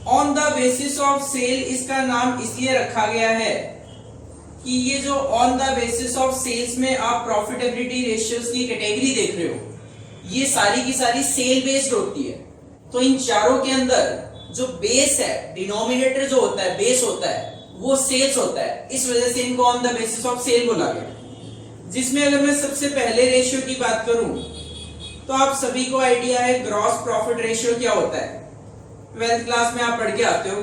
On the basis of sale इसका नाम इसलिए रखा गया है कि ये जो on the basis of sales में आप प्रॉफिटेबिलिटी रेशियोज की कैटेगरी देख रहे हो, ये सारी की सारी सेल बेस्ड होती है। तो इन चारों के अंदर जो बेस है, डिनोमिनेटर जो होता है, बेस होता है, वो सेल्स होता है, इस वजह से इनको on the basis of sale बोला गया। जिसमें अगर मैं सबसे पहले रेशियो की बात करूं तो आप सभी को आइडिया है ग्रॉस प्रॉफिट रेशियो क्या होता है, 12th क्लास में आप पढ़ के आते हो।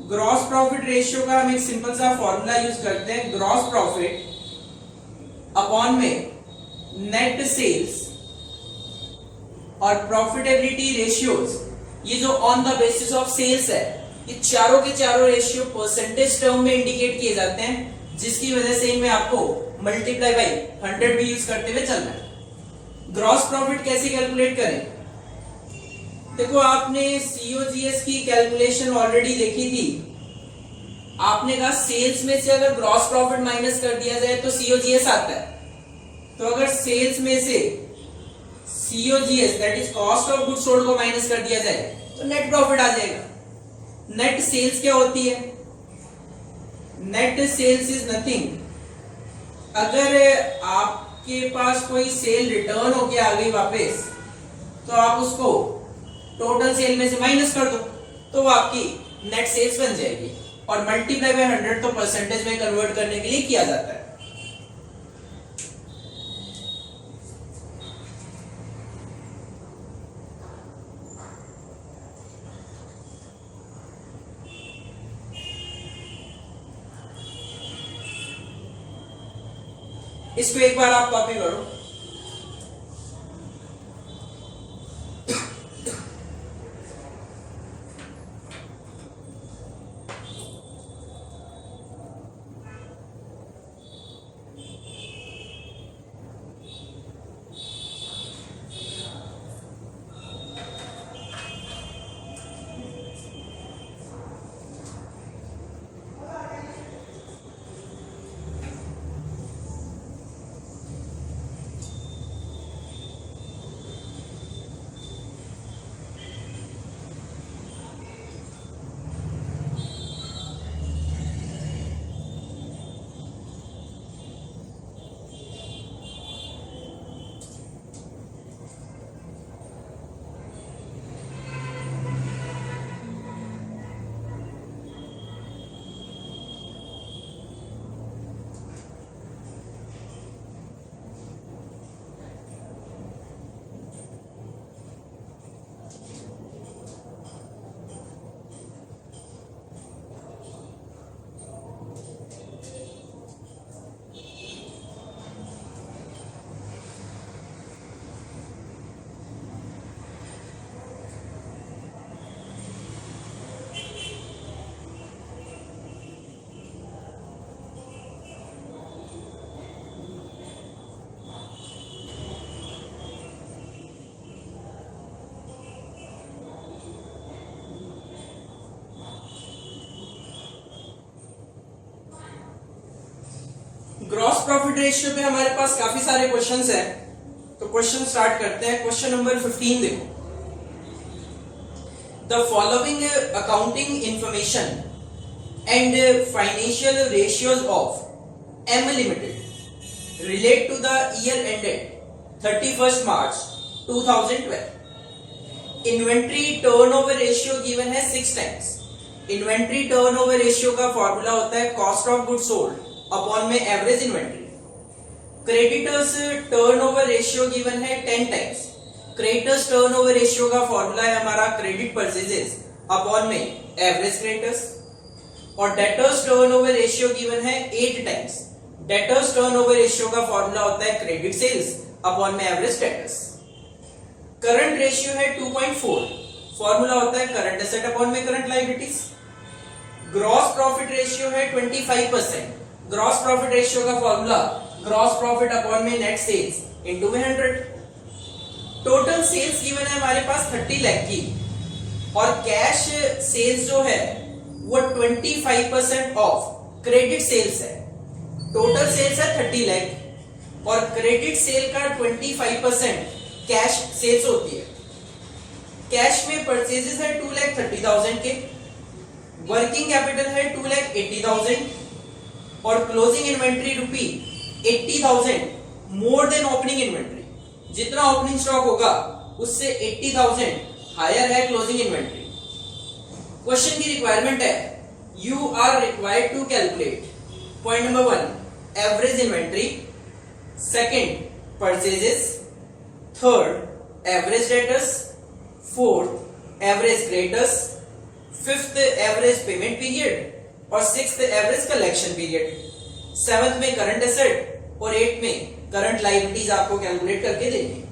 ग्रॉस प्रॉफिट रेशियो का हम एक सिंपल सा फॉर्मूला यूज करते हैं, ग्रॉस प्रॉफिट अपॉन में नेट सेल्स और प्रॉफिटेबिलिटी रेशियोज, ये जो on the basis of sales है, ये चारों के चारों रेशियो परसेंटेज टर्म में इंडिकेट किए जाते हैं, जिसकी वजह से इनमें आपको मल्टीप्लाई बाई 100 भी यूज करते हुए चलना है। ग्रॉस प्रॉफिट कैसे कैलकुलेट करें? देखो, आपने सीओजीएस की कैलकुलेशन ऑलरेडी देखी थी। आपने कहा सेल्स में से अगर ग्रॉस प्रॉफिट माइनस कर दिया जाए तो सीओजीएस आता है। तो अगर सेल्स में से COGS that is cost of goods sold को माइनस कर दिया जाए तो नेट प्रॉफिट आ जाएगा। नेट सेल्स क्या होती है? नेट सेल्स इज नथिंग, अगर आपके पास कोई सेल रिटर्न होके आ गई वापस, तो आप उसको टोटल सेल में से माइनस कर दो तो वो आपकी नेट सेल्स बन जाएगी। और मल्टीप्लाई बाय 100 तो परसेंटेज में कन्वर्ट करने के लिए किया जाता है। इसको एक बार आप कॉपी करो। ग्रॉस प्रॉफिट रेशियो पे हमारे पास काफी सारे क्वेश्चंस हैं, तो क्वेश्चन स्टार्ट करते हैं। क्वेश्चन नंबर 15 देखो, the following accounting information and financial ratios of M limited relate to the year ended 31st March 2012। Inventory turnover ratio given है 6 टाइम्स। इन्वेंट्री टर्नओवर रेशियो का फॉर्मूला होता है cost of goods sold upon में average inventory. Creditors turnover ratio given है 10 times. Creditors turnover ratio का formula है हमारा credit purchases upon में एवरेज क्रेडिटर्स। और डेटर्स टर्नओवर रेशियो गिवन है 8 टाइम्स। डेटर्स टर्नओवर रेशियो का फॉर्मूला होता है क्रेडिट सेल्स अपॉन में एवरेज डेटर्स। करंट रेशियो है 2.4, फॉर्मूला होता है करंट एसेट अपॉन में current liabilities. Gross profit ratio है 25%। ग्रॉस प्रॉफिट रेशियो का फॉर्मूला ग्रॉस प्रॉफिट अपॉन में नेट सेल्स इनटू में 100। टोटल सेल्स गिवन है हमारे पास 30 लाख की, और कैश सेल्स जो है वो 25% ऑफ क्रेडिट सेल्स है। टोटल सेल्स है 30 लाख और क्रेडिट सेल का 25% कैश सेल्स होती है। कैश में परचेजेस है 2,30,000 के, वर्किंग कैपिटल है 2,80,000 और closing inventory rupee 80,000 more than opening inventory. जितना ओपनिंग स्टॉक होगा उससे 80,000 हायर है क्लोजिंग इन्वेंट्री। क्वेश्चन की रिक्वायरमेंट है, you are required to calculate point number 1 average inventory, second purchases, third average debtors, fourth average creditors, fifth average payment period और sixth average collection period, seventh में current asset और eight में current liabilities आपको calculate करके देंगे।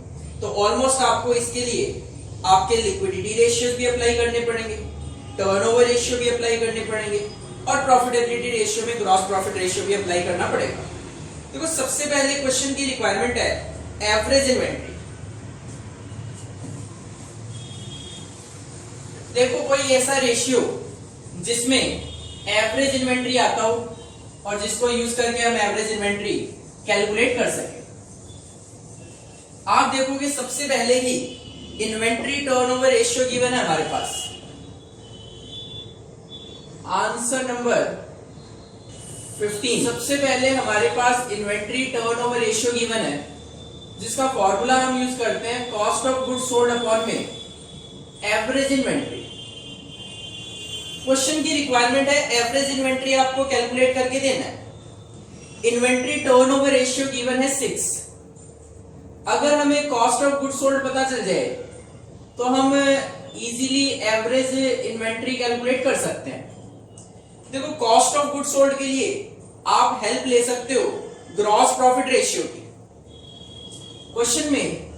तो almost आपको इसके लिए आपके लिक्विडिटी रेशियोज भी अप्लाई करने पड़ेंगे, टर्नओवर रेशियो भी अप्लाई करने पड़ेंगे और प्रॉफिटेबिलिटी रेशियो में ग्रॉस प्रॉफिट रेशियो भी अप्लाई करना पड़ेगा। देखो सबसे पहले क्वेश्चन की रिक्वायरमेंट है एवरेज इन्वेंट्री। देखो कोई ऐसा रेशियो जिसमें एवरेज इन्वेंट्री आता हो और जिसको यूज करके हम एवरेज इन्वेंट्री कैलकुलेट कर सके। आप देखोगे सबसे पहले ही इन्वेंट्री टर्नओवर रेशियो गिवन है हमारे पास। Answer number 15। सबसे पहले हमारे पास इन्वेंट्री टर्नओवर रेशियो गिवन है जिसका फॉर्मूला हम यूज करते हैं cost of goods sold upon में एवरेज इन्वेंट्री। क्वेश्चन की रिक्वायरमेंट है एवरेज इन्वेंट्री आपको कैलकुलेट करके देना है। इन्वेंट्री टर्नओवर रेशियो गिवन है 6। अगर हमें कॉस्ट ऑफ गुड्स सोल्ड पता चल जाए तो हम इजीली एवरेज इन्वेंट्री कैलकुलेट कर सकते हैं। देखो कॉस्ट ऑफ गुड्स सोल्ड के लिए आप हेल्प ले सकते हो ग्रॉस प्रॉफिट रेशियो की। क्वेश्चन में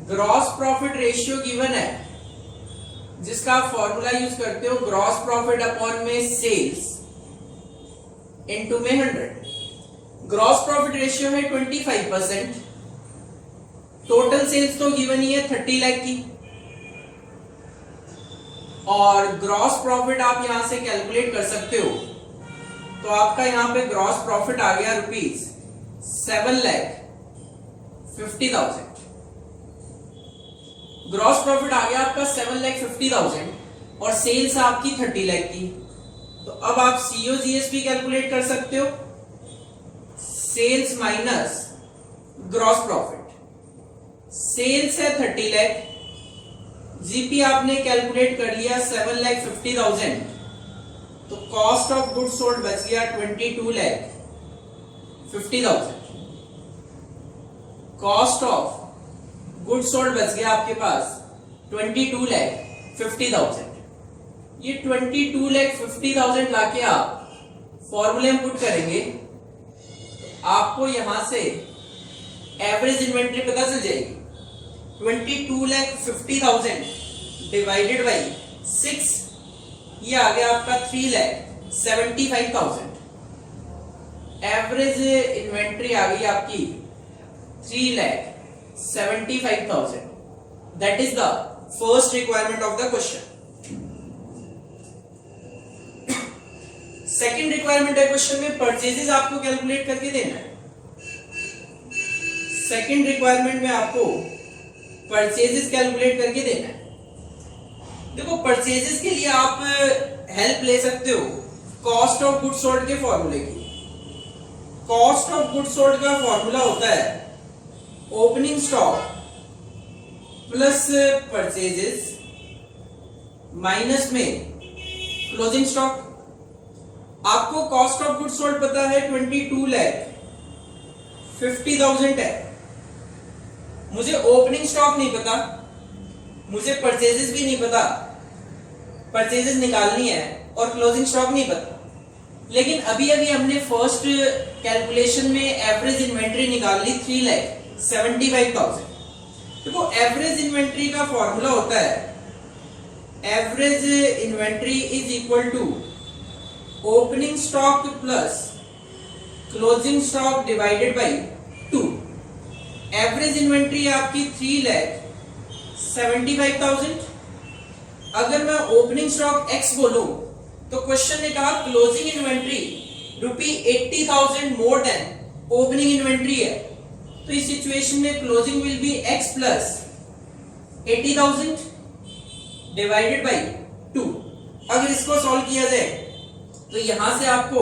ग्रॉस प्रॉफिट रेशियो गिवन है जिसका आप फॉर्मूला यूज करते हो ग्रॉस प्रॉफिट अपॉन में सेल्स इनटू में 100। ग्रॉस प्रॉफिट रेशियो है 25%। टोटल सेल्स तो गिवन ही है 30 लाख की और ग्रॉस प्रॉफिट आप यहां से कैलकुलेट कर सकते हो। तो आपका यहां पे ग्रॉस प्रॉफिट आ गया रुपीज 7,50,000। ग्रॉस प्रॉफिट आ गया आपका 7,50,000 और सेल्स आपकी 30 लाख की। तो अब आप सीओजीएस भी कैलकुलेट कर सकते हो, sales minus gross profit. Sales है 30 लाख, जीपी आपने कैलकुलेट कर लिया 7,50,000, तो कॉस्ट ऑफ गुड्स सोल्ड बच गया 22,50,000। कॉस्ट ऑफ गुड्स सोल्ड बच गया आपके पास 22,50,000। ये 22,50,000 लाके आप फॉर्मूले में पुट करेंगे तो आपको यहां से एवरेज इन्वेंट्री पता चल जाएगी। 22,50,000 डिवाइडेड बाई 6, ये आ गया आपका 3,75,000। एवरेज इन्वेंट्री आ गई आपकी 3,75,000। That is the first requirement of the question. Second requirement है क्वेश्चन में परचेजेस आपको कैलकुलेट करके देना है। सेकेंड रिक्वायरमेंट में आपको परचेजेस कैलकुलेट करके देना है। देखो परचेजेस के लिए आप हेल्प ले सकते हो कॉस्ट ऑफ गुड्स सोल्ड के फॉर्मूले की। कॉस्ट ऑफ गुड्स सोल्ड का फॉर्मूला होता है opening stock plus purchases minus में क्लोजिंग स्टॉक। आपको कॉस्ट ऑफ गुड्स सोल्ड पता है 22,50,000 है। मुझे ओपनिंग स्टॉक नहीं पता, मुझे परचेजेस भी नहीं पता, परचेजेस निकालनी है और क्लोजिंग स्टॉक नहीं पता। लेकिन अभी अभी हमने फर्स्ट कैलकुलेशन में एवरेज इन्वेंट्री निकाल ली 3,75,000। देखो एवरेज इन्वेंट्री का फॉर्मूला होता है average inventory is equal to opening stock plus closing stock divided by 2। Average inventory आपकी 3,75,000। अगर मैं ओपनिंग स्टॉक x बोलूं तो क्वेश्चन ने कहा closing inventory ₹80,000 more than opening inventory है। तो इस सिचुएशन में closing will be x plus 80,000 divided by 2। अगर इसको सॉल्व किया जाए तो यहां से आपको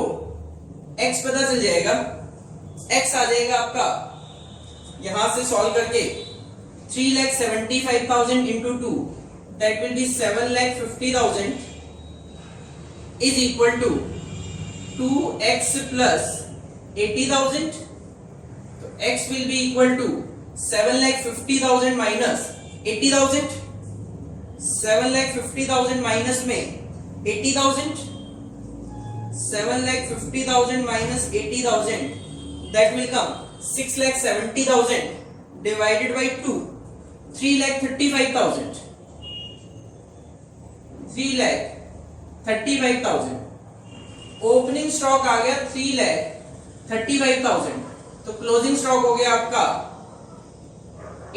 x पता चल जाएगा, x आ जाएगा आपका यहां से सॉल्व करके 3,75,000 into 2 that will be 7,50,000 is equal to 2x plus 80,000. तो x will be equal to 7,50,000 minus 80,000. 7,50,000 minus में 80,000. 7,50,000 minus 80,000, that will come 6,70,000 divided by 2, 3,35,000. 3,35,000. Opening stock आ गया 3,35,000. तो क्लोजिंग स्टॉक हो गया आपका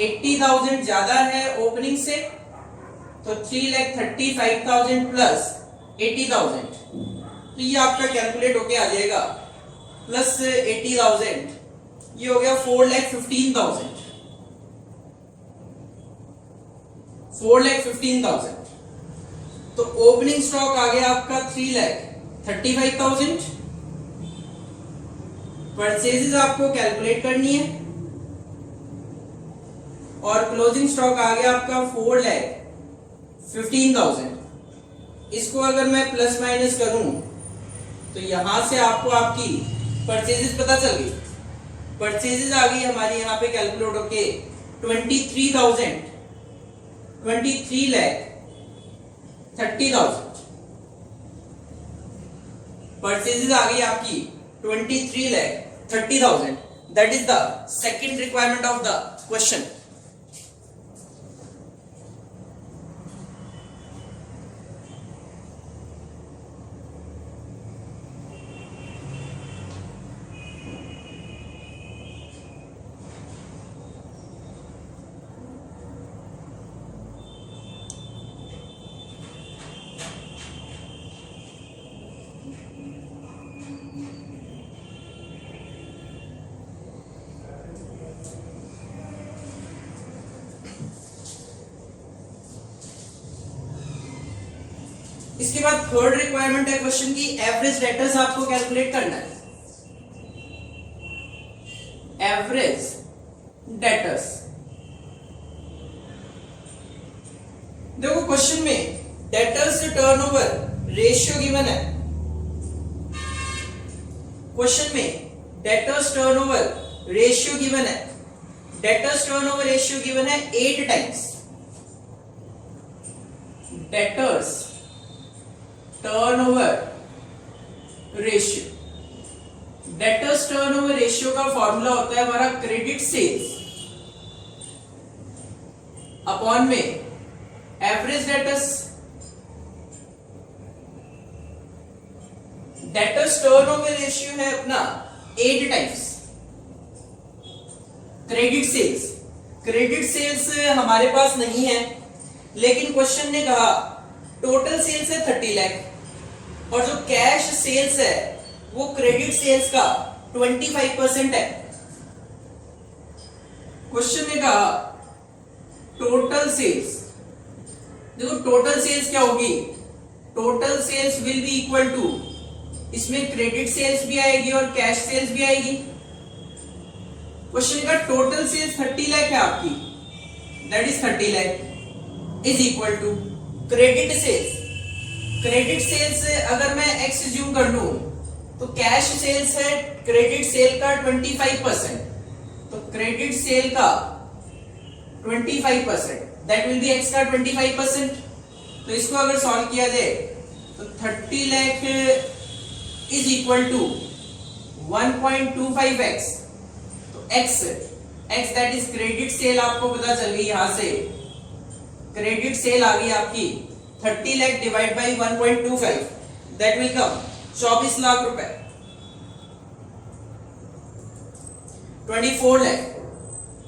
80,000 ज्यादा है ओपनिंग से, तो 3,35,000 प्लस 80,000. तो ये आपका कैलकुलेट होके आ जाएगा प्लस 80,000, ये हो गया 4,15,000. 4,15,000. तो ओपनिंग स्टॉक आ गया आपका 3,35,000. परचेजेस आपको कैलकुलेट करनी है और क्लोजिंग स्टॉक आ गया आपका 4,15,000. इसको अगर मैं प्लस माइनस करूं तो यहां से आपको आपकी परचेजेस पता चल गई. परचेजेस आ गई हमारी यहां पे कैलकुलेट होके 23,30,000. परचेजेस आ गई आपकी 23,30,000. That is the second requirement of the question. इसके बाद थर्ड रिक्वायरमेंट है क्वेश्चन की, एवरेज डेटर्स आपको कैलकुलेट करना है. Average debtors. देखो क्वेश्चन में debtors to turnover ratio given है. क्वेश्चन में डेटर्स टर्नओवर रेशियो गिवन है. डेटर्स टर्नओवर रेशियो गिवन है 8 times. Debtors turnover ratio. Debtors turnover ratio का फॉर्मूला होता है हमारा क्रेडिट सेल्स अपॉन में average debtors. Debtors turnover ratio है अपना 8 times. Credit sales, credit sales हमारे पास नहीं है, लेकिन क्वेश्चन ने कहा टोटल सेल्स है 30 लाख और जो कैश सेल्स है वो क्रेडिट सेल्स का 25% है. क्वेश्चन ने कहा टोटल सेल्स. देखो टोटल सेल्स क्या होगी, total sales will be equal to, इसमें क्रेडिट सेल्स भी आएगी और कैश सेल्स भी आएगी. क्वेश्चन का टोटल सेल्स 30 लाख है आपकी, that is 30 lakh is equal to credit sales. Credit sales अगर मैं x ज्यूम कर लूं तो कैश सेल्स है क्रेडिट सेल का 25%, तो क्रेडिट सेल का 25% दैट विल बी x का 25%. तो इसको अगर सॉल्व किया जाए तो 30 lakh is equal to 1.25x. तो x that is credit sale आपको पता चल गई. यहां से क्रेडिट सेल आ गई आपकी 30 lakh divide by 1.25, that will कम 24 लाख रुपए. 24 लाख.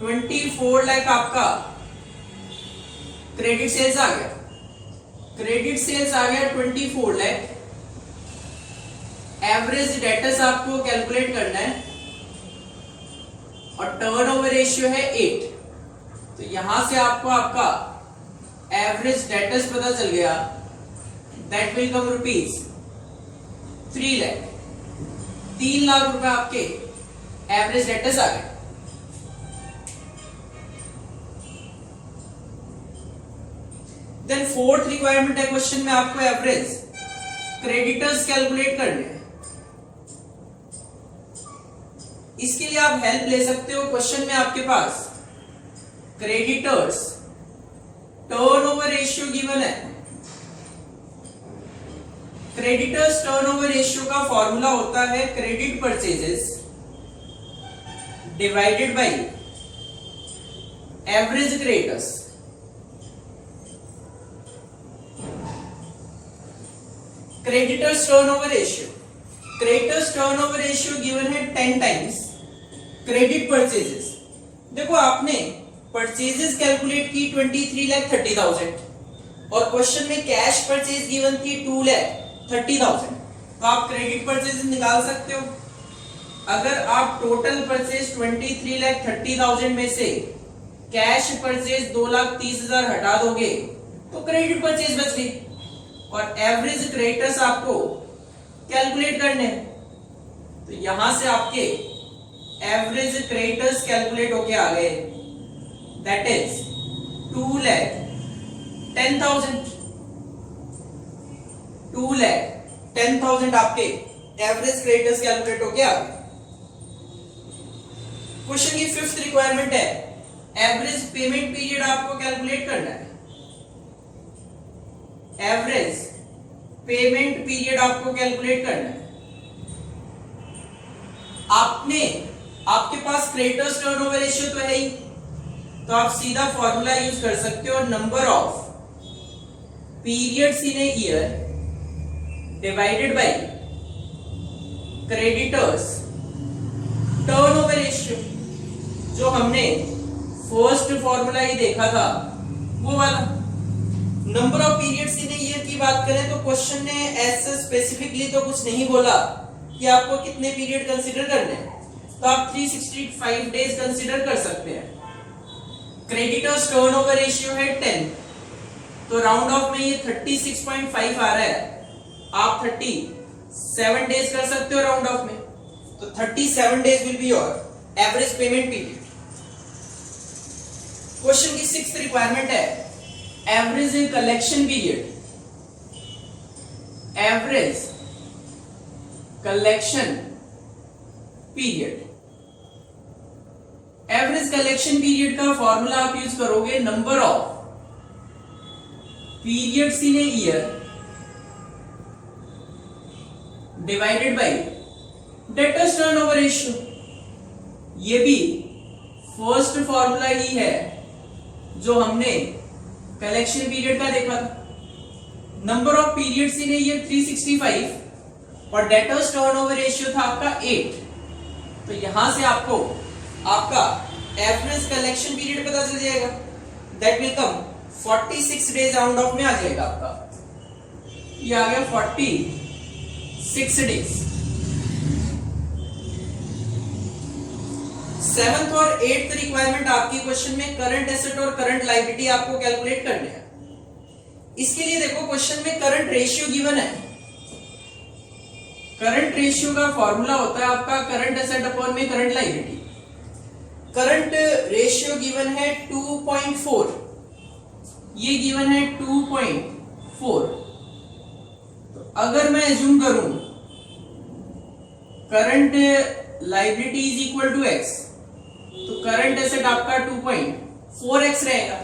24 लाख आपका क्रेडिट सेल्स आ गया. क्रेडिट सेल्स आ गया 24 लाख. एवरेज डेटर्स आपको कैलकुलेट करना है और टर्नओवर रेशियो है 8. तो यहां से आपको आपका एवरेज डेटर्स पता चल गया, that will come rupees 3 lakh. 3 lakh रुपए आपके एवरेज डेटर्स आ गए. देन फोर्थ रिक्वायरमेंट है क्वेश्चन में आपको एवरेज क्रेडिटर्स कैलकुलेट करने हैं। इसके लिए आप हेल्प ले सकते हो, क्वेश्चन में आपके पास क्रेडिटर्स टर्नओवर रेशियो गिवन है। क्रेडिटर्स टर्नओवर रेशियो का फॉर्मूला होता है credit purchases divided by average creditors. Creditors turnover ratio, creditors turnover ratio given है 10 टाइम्स क्रेडिट परचेजेस। देखो आपने परचेजेस कैलकुलेट की 23,30,000 और क्वेश्चन में कैश परचेज गिवन थी 2,30,000, तो आप क्रेडिट परचेजेस निकाल सकते हो। अगर आप टोटल परचेज 23,30,000 में से कैश परचेज 2,30,000 हटा दोगे तो क्रेडिट परचेज बच गई, और एवरेज क्रेडिटर्स आपको कैलकुलेट करने हैं। तो यहां से आपके एवरेज क्रेडिटर्स कैलकुलेट होके आ गए, दैट इज 2,10,000। 2,10,000 आपके एवरेज क्रेडिटर्स कैलकुलेट होके आ गए। क्वेश्चन की फिफ्थ रिक्वायरमेंट है एवरेज पेमेंट पीरियड आपको कैलकुलेट करना है। एवरेज पेमेंट पीरियड आपको कैलकुलेट करना है। आपके पास क्रेडिटर्स टर्नओवर रेशियो तो है ही, तो आप सीधा फॉर्मूला यूज कर सकते हो, number of periods in a year divided by creditors turnover ratio. जो हमने फर्स्ट फॉर्मूला ही देखा था वो वाला। Number of periods in a year की बात करें तो क्वेश्चन ने ऐसे स्पेसिफिकली तो कुछ नहीं बोला कि आपको कितने पीरियड कंसीडर करने हैं, तो आप 365 डेज कंसीडर कर सकते हैं। क्रेडिटर्स टर्नओवर रेशियो है 10, तो राउंड ऑफ में ये 36.5 आ रहा है, आप 37 डेज कर सकते हो राउंड ऑफ में, तो 37 days will be your average payment period. Question की सिक्स्थ रिक्वायरमेंट है average collection period. Average collection period, average collection period का फॉर्मूला आप यूज करोगे number of periods in a year divided by debtors turnover ratio. ये भी first formula ही है जो हमने कलेक्शन पीरियड का देखा था। Number of periods in a year 365 और डेटर्स टर्नओवर रेशियो था आपका 8, तो यहां से आपको आपका एवरेज कलेक्शन पीरियड पता चल जाएगा, that will come 46 days round off में आ जाएगा आपका, ये आ गया 46 डेज। सेवंथ और एट्थ रिक्वायरमेंट आपकी क्वेश्चन में करंट एसेट और करंट लायबिलिटी आपको कैलकुलेट करने हैं। इसके लिए देखो क्वेश्चन में करंट रेशियो गिवन है। करंट रेशियो का फॉर्मूला होता है आपका करंट एसेट अपॉन में current liability. Current ratio given है 2.4, ये गिवन है 2.4। तो अगर मैं एज्यूम करूं current liability is equal to x, तो करंट एसेट आपका 2.4x रहेगा।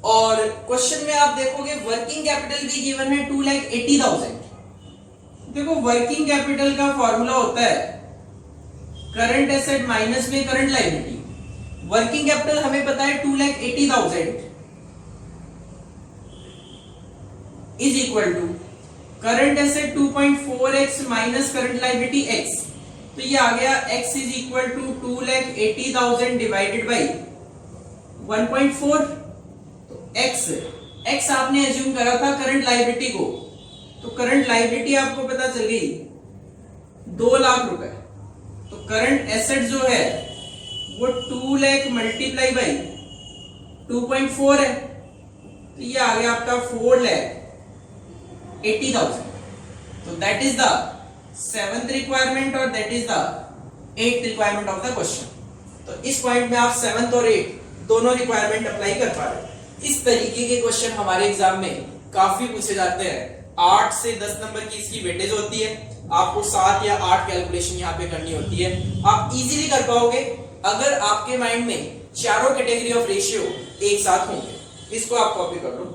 और क्वेश्चन में आप देखोगे वर्किंग कैपिटल भी गिवन है 2,80,000। देखो वर्किंग कैपिटल का फॉर्मूला होता है करंट एसेट माइनस में करंट लायबिलिटी। वर्किंग कैपिटल हमें पता है 2,80,000 is equal to current asset 2.4x minus current liability x, तो ये आ गया x is equal to 2,80,000 divided by 1.4। तो x आपने एज्यूम करा था करंट लायबिलिटी को, तो करंट लायबिलिटी आपको पता चल गई 2 लाख रुपए। तो करंट एसेट जो है वो 2 लाख मल्टीप्लाई बाई 2.4 है, तो ये आ गया आपका 4,80,000। तो that is the seventh requirement और that is the eighth requirement of the question. तो इस पॉइंट में आप सेवंथ और एट्थ दोनों रिक्वायरमेंट अप्लाई कर पा रहे हो। इस तरीके के क्वेश्चन हमारे एग्जाम में काफी पूछे जाते हैं, 8 से 10 नंबर की इसकी वेटेज होती है, आपको 7 या 8 कैलकुलेशन यहाँ पे करनी होती है। आप इजीली कर पाओगे अगर आपके माइंड में चारों कैटेगरी ऑफ रेशियो एक साथ होंगे। इसको आप कॉपी कर लो।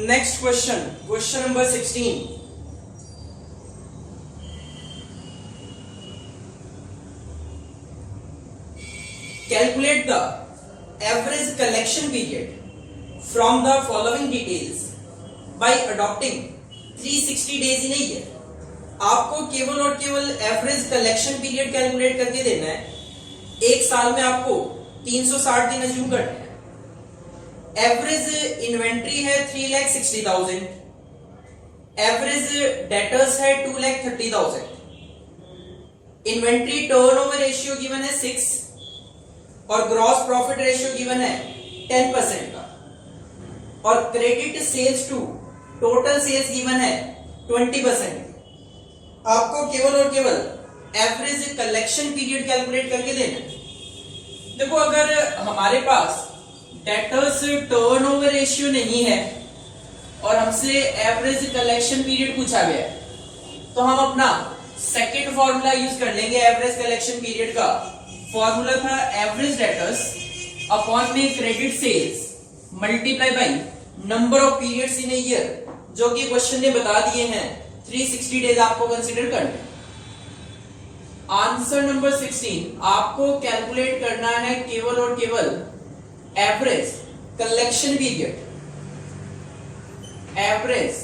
Next question, question number 16. Calculate the average collection period from the following details by adopting 360 days in a year. आपको केवल और केवल एवरेज कलेक्शन पीरियड कैलकुलेट करके देना है। एक साल में आपको 360 दिन अज्यूम करना है। एवरेज इन्वेंट्री है 3,60,000, एवरेज डेटर्स है 2,30,000, इन्वेंट्री टर्नओवर रेशियो गिवन है 6 और ग्रॉस प्रॉफिट रेशियो गिवन है 10% का, और credit sales to total sales given है 20%। आपको केवल और केवल एवरेज कलेक्शन पीरियड कैलकुलेट करके देना है। देखो, अगर हमारे पास डेटर्स टर्नओवर रेशियो नहीं है और हमसे एवरेज कलेक्शन पीरियड पूछा गया है, तो हम अपना सेकंड फॉर्मूला यूज कर लेंगे एवरेज कलेक्शन पीरियड का। फॉर्मूला था एवरेज डेटर्स अपॉन में credit sales multiply by number of periods in a year, जो कि क्वेश्चन ने बता दिए हैं 360 डेज आपको कंसीडर करना। आंसर नंबर 16 आपको कैलकुलेट करना है केवल और केवल average collection period. Average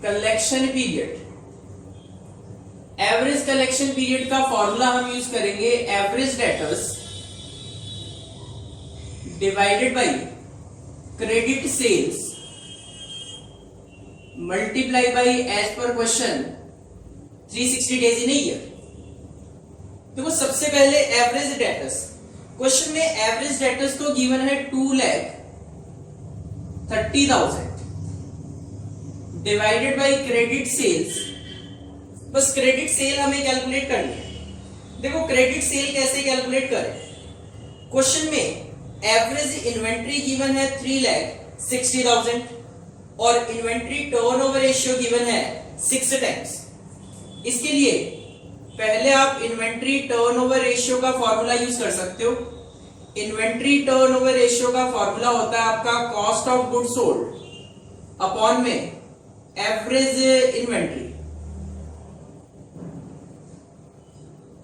collection period, average collection period का फॉर्मूला हम यूज करेंगे average debtors divided by credit sales multiply by as पर question 360 days in a year. देखो, सबसे पहले एवरेज डेटर्स, क्वेश्चन में एवरेज डेटर्स को गिवन है 2,30,000 डिवाइडेड बाय क्रेडिट सेल्स। बस क्रेडिट सेल हमें कैलकुलेट करनी है। देखो, क्रेडिट सेल कैसे कैलकुलेट करें। क्वेश्चन में एवरेज इन्वेंट्री गिवन है 3,60,000 और इन्वेंट्री टर्नओवर रेशियो गिवन है 6 टाइम्स। इसके लिए पहले आप इन्वेंट्री टर्नओवर रेशियो का फॉर्मूला यूज कर सकते हो। इन्वेंट्री टर्नओवर रेशियो का फॉर्मूला होता है आपका cost of good sold upon में average inventory.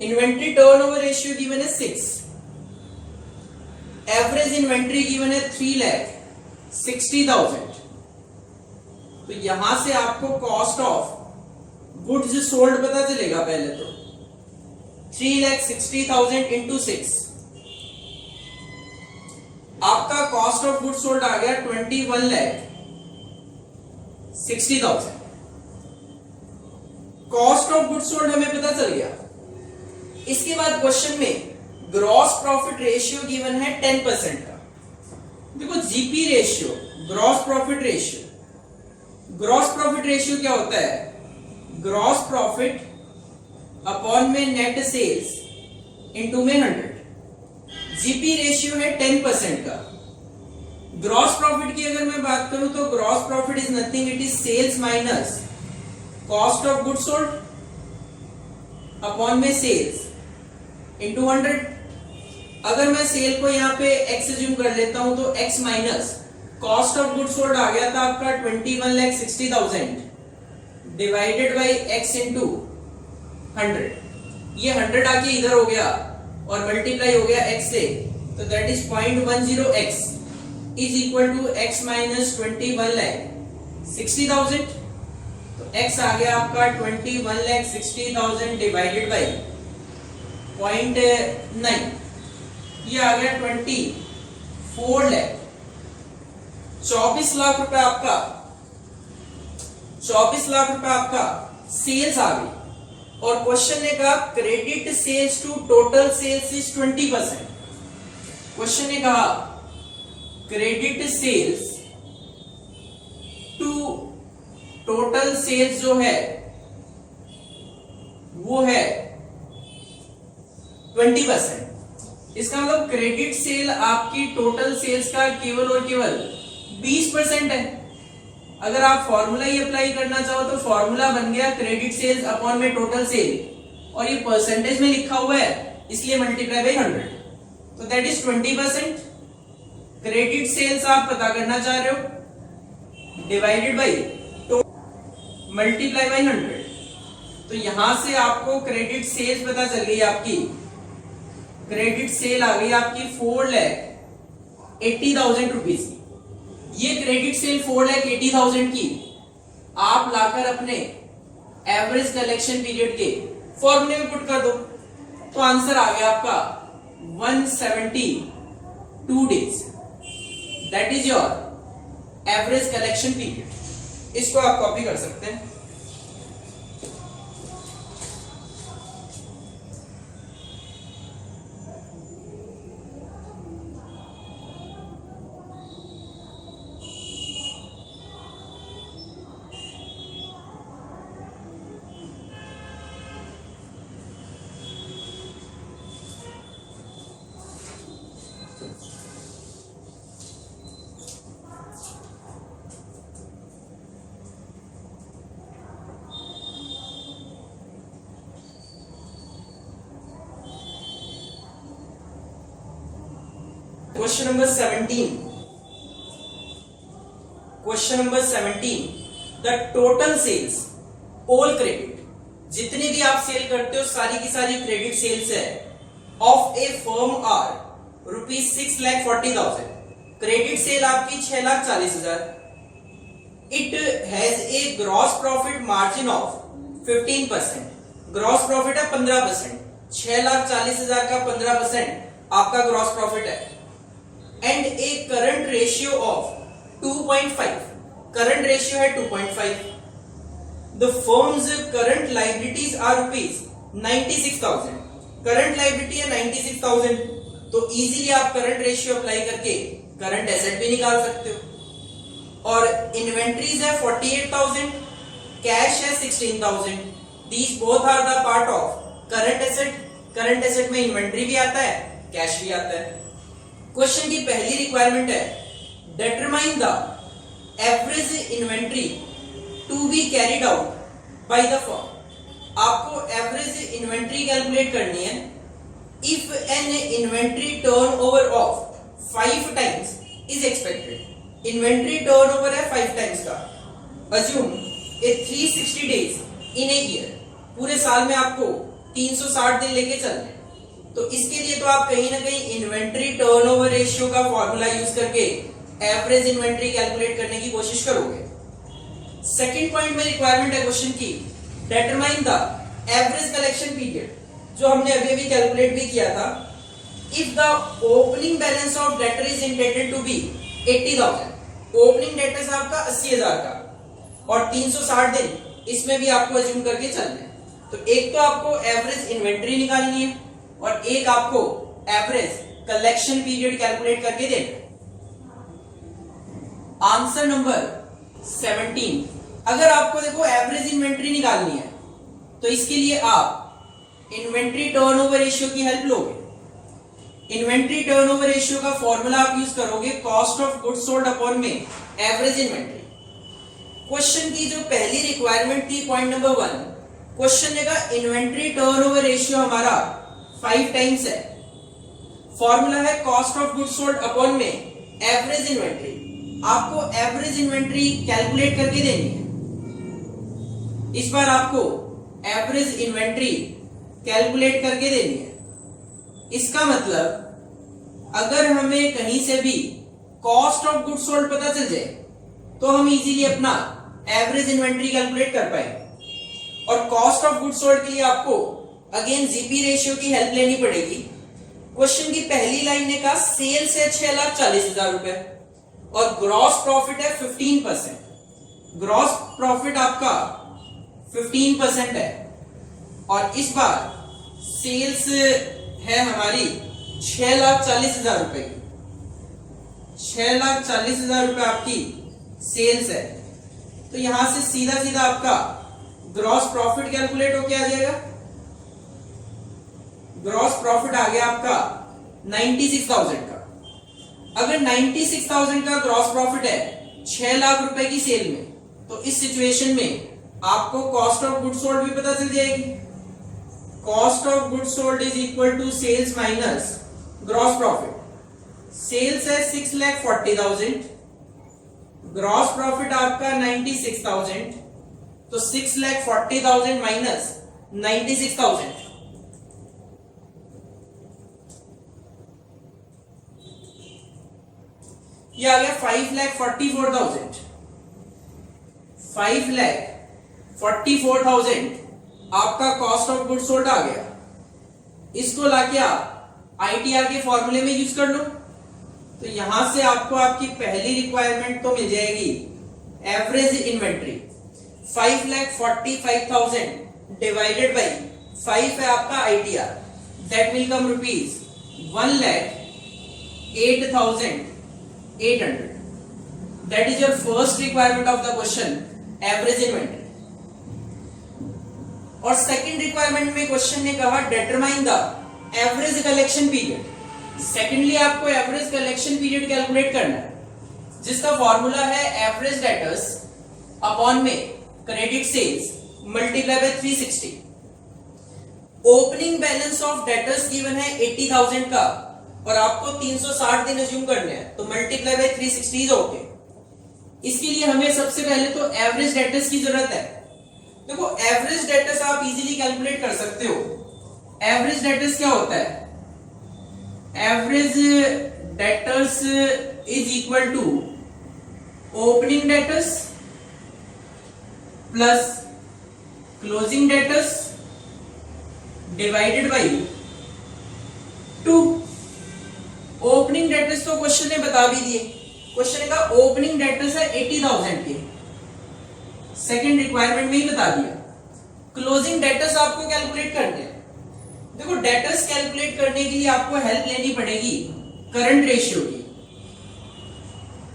Inventory turnover ratio given है 6, एवरेज इन्वेंट्री गिवन है 3,60,000। तो यहां से आपको कॉस्ट ऑफ गुड्स सोल्ड पता चलेगा। पहले तो 3,60,000 इंटू 6, आपका कॉस्ट ऑफ गुड्स सोल्ड आ गया 21,60,000। कॉस्ट ऑफ गुड्स सोल्ड हमें पता चल गया। इसके बाद क्वेश्चन में ग्रॉस प्रॉफिट रेशियो गिवन है 10% का। देखो, GP ratio, gross profit ratio, gross profit ratio क्या होता है? ग्रॉस प्रॉफिट अपॉन में नेट सेल्स इनटू में 100। जीपी रेशियो है 10% का। ग्रॉस प्रॉफिट की अगर मैं बात करूं तो gross profit is nothing, it is sales minus cost of goods sold. Upon में सेल्स इंटू 100। अगर मैं सेल को यहाँ पे x एज्यूम कर लेता हूं तो x minus cost of goods sold आ गया था आपका 21,60,000 डिवाइडेड बाई x इंटू 100। ये 100 आके इधर हो गया और मल्टीप्लाई हो गया x से, तो that is 0.10x is equal to x minus 21,60,000। तो x आ गया आपका 21,60,000 डिवाइडेड बाई 0.9, ये आ गया 24 लाख। 24 लाख रुपए आपका 24 लाख रुपए आपका सेल्स आ गई। और क्वेश्चन ने कहा credit sales to total sales is 20%। Question ने कहा credit sales to total sales जो है वो है 20%। इसका मतलब क्रेडिट सेल आपकी टोटल सेल्स का केवल और केवल 20% है। अगर आप फॉर्मूला ही अप्लाई करना चाहो तो फॉर्मूला बन गया क्रेडिट सेल्स अपॉन में टोटल सेल, और ये परसेंटेज में लिखा हुआ है इसलिए मल्टीप्लाई बाई 100, तो दैट इज 20%। क्रेडिट सेल्स आप पता करना चाह रहे हो, डिवाइडेड बाई मल्टीप्लाई बाई 100। तो यहां से आपको क्रेडिट सेल्स पता चल गई आपकी, क्रेडिट सेल आ गई आपकी 4,80,000 रुपीज की। ये क्रेडिट सेल 4,80,000 की आप लाकर अपने एवरेज कलेक्शन पीरियड के फॉर्मूले में पुट कर दो, तो आंसर आ गया आपका 172 days. That is your average collection period. इसको आप कॉपी कर सकते हैं। Question number 17. Question number 17. The total sales, all credit, जितने भी आप सेल करते हो सारी की सारी क्रेडिट सेल्स है, of a firm are ₹6,40,000। Credit sale आपकी 6,40,000। It has a gross profit margin of 15%। Gross profit है 15%। 6,40,000 का 15% आपका ग्रॉस प्रॉफिट है। And a current ratio of 2.5, current ratio है 2.5। The firm's current liabilities are ₹96,000। Current liability है 96,000, तो easily आप current ratio apply करके करंट एसेट भी निकाल सकते हो। और इन्वेंट्रीज है 48,000, कैश है 16,000। These both are the part of current asset. Current asset में इन्वेंट्री भी आता है, कैश भी आता है। क्वेश्चन की पहली रिक्वायरमेंट है determine the average inventory to be carried out by the firm. आपको एवरेज इन्वेंट्री कैलकुलेट करनी है। If an inventory turnover of 5 times is expected. Inventory turnover है 5 टाइम्स का। Assume a 360 days in a year. पूरे साल में आपको 360 दिन लेके चलने, तो इसके लिए तो आप कहीं ना कहीं इन्वेंट्री टर्नओवर रेशियो का फॉर्मूला यूज करके एवरेज इन्वेंट्री कैलकुलेट करने की कोशिश करोगे। सेकंड पॉइंट में रिक्वायरमेंट है क्वेश्चन की determine the average collection period, जो हमने अभी अभी कैलकुलेट भी किया था। If the opening balance of debtor is intended to be 80,000, opening debtors आपका 80,000 का, और 360 दिन इसमें भी आपको अज्यूम करके चलना है। तो एक तो आपको एवरेज इन्वेंट्री निकालनी है और एक आपको एवरेज कलेक्शन पीरियड कैलकुलेट करके देना। Answer number 17। अगर आपको देखो एवरेज इन्वेंट्री निकालनी है तो इसके लिए आप इन्वेंट्री टर्नओवर रेशियो की हेल्प लोगे। इन्वेंट्री टर्नओवर रेशियो का फॉर्मूला आप यूज करोगे cost of goods sold upon में एवरेज इन्वेंट्री। क्वेश्चन की जो पहली रिक्वायरमेंट थी पॉइंट नंबर 1, क्वेश्चन ने कहा इन्वेंट्री टर्नओवर रेशियो हमारा 5 टाइम्स है। फॉर्मूला है cost of goods sold upon में एवरेज इन्वेंट्री। आपको एवरेज इन्वेंट्री कैलकुलेट करके देनी है। इस बार आपको एवरेज इन्वेंट्री कैलकुलेट करके देनी है। इसका मतलब अगर हमें कहीं से भी कॉस्ट ऑफ गुड्स सोल्ड पता चल जाए तो हम इजीली अपना एवरेज इन्वेंट्री कैलकुलेट कर पाएंगे। और कॉस्ट ऑफ गुड्स सोल्ड के लिए आपको अगेन जीपी रेशियो की हेल्प लेनी पड़ेगी। क्वेश्चन की पहली लाइन ने कहा सेल्स है 6,40,000 रुपए और ग्रॉस प्रॉफिट है 15%। ग्रॉस प्रॉफिट आपका 15% है और इस बार सेल्स है हमारी 6,40,000 रुपए की। 6,40,000 रुपए आपकी सेल्स है, तो यहां से सीधा सीधा आपका ग्रॉस प्रॉफिट कैलकुलेट होके आ जाएगा। ग्रॉस प्रॉफिट आ गया आपका 96,000 का। अगर 96,000 का ग्रॉस प्रॉफिट है 6 लाख रुपए की सेल में, तो इस सिचुएशन में आपको कॉस्ट ऑफ गुड्स सोल्ड भी पता चल जाएगी। Cost of goods sold is equal to sales minus gross profit. Sales है 6,40,000, ग्रॉस प्रॉफिट आपका 96,000, तो 6,40,000 माइनस 96,000, ये आ गया 5,44,000। 5,44,000 आपका कॉस्ट ऑफ गुड्स सोल्ड आ गया। इसको लाके आप आईटीआर के फॉर्मूले में यूज कर लो, तो यहां से आपको आपकी पहली रिक्वायरमेंट तो मिल जाएगी एवरेज इन्वेंट्री। 5,45,000 डिवाइडेड बाई 5 है आपका ITR, that will come rupees 1,08,800। That is your first requirement of the question, average inventory. और सेकंड रिक्वायरमेंट में क्वेश्चन ने कहा determine the average collection period. Secondly आपको एवरेज कलेक्शन पीरियड कैलकुलेट करना है, जिसका फॉर्मूला है एवरेज डेटर्स अपॉन में credit sales multiply by 360। Opening balance of debtors given है 80,000 का और आपको 360 दिन अज्यूम करने हैं, तो मल्टीप्लाई बाय 360 इज ओके। इसके लिए हमें सबसे पहले तो एवरेज डेटर्स की जरूरत है। देखो एवरेज डेटर्स आप इजीली कैलकुलेट कर सकते हो। एवरेज डेटर्स क्या होता है? Average debtors is equal to opening debtors plus closing debtors divided by 2। Opening debtors तो क्वेश्चन ने बता भी दिए। क्वेश्चन का ओपनिंग डेटर्स है 80,000 के, सेकेंड रिक्वायरमेंट में ही बता दिया। क्लोजिंग डेटर्स आपको कैलकुलेट करने हैं। देखो डेटर्स कैलकुलेट करने के लिए आपको हेल्प लेनी पड़ेगी करंट रेशियो की।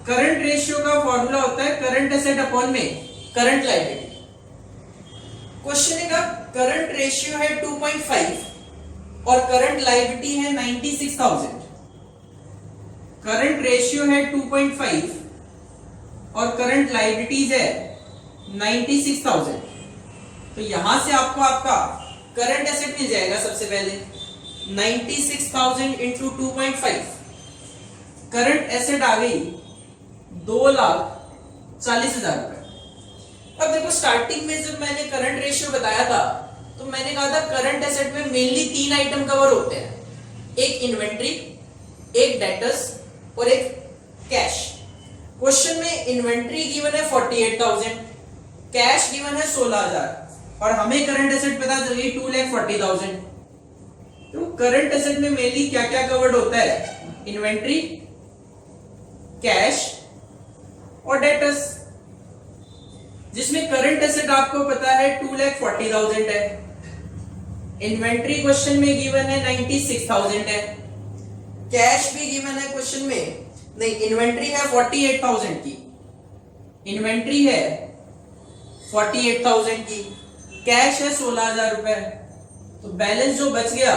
करंट रेशियो का फॉर्मूला होता है करंट एसेट अपॉन में करंट लायबिलिटी। क्वेश्चन का करंट रेशियो है 2.5 और करंट लायबिलिटी है 96,000। करंट रेशियो है 2.5 और करंट लायबिलिटीज है 96,000। तो यहां से आपको आपका करंट एसेट मिल जाएगा। सबसे पहले 96,000 इंटू 2.5, करंट एसेट आ गई 2,40,000 रुपए। अब देखो स्टार्टिंग में जब मैंने करंट रेशियो बताया था तो मैंने कहा था करंट एसेट में मेनली 3 आइटम कवर होते हैं, एक इन्वेंट्री, एक डेटर्स और एक कैश। क्वेश्चन में इन्वेंट्री गिवन है 48,000, कैश गिवन है 16,000 और हमें करंट एसेट पता चल गई 2,40,000। तो करंट एसेट में मेनली क्या क्या कवर्ड होता है? इन्वेंट्री, कैश और डेटर्स, जिसमें करंट एसेट आपको पता है 2,40,000 है, इन्वेंट्री क्वेश्चन में गिवन है 96,000 है, कैश भी गिवन है क्वेश्चन में, नहीं इन्वेंट्री है 48,000 की, इन्वेंट्री है 48,000 की, कैश है 16,000 रुपए। तो बैलेंस जो बच गया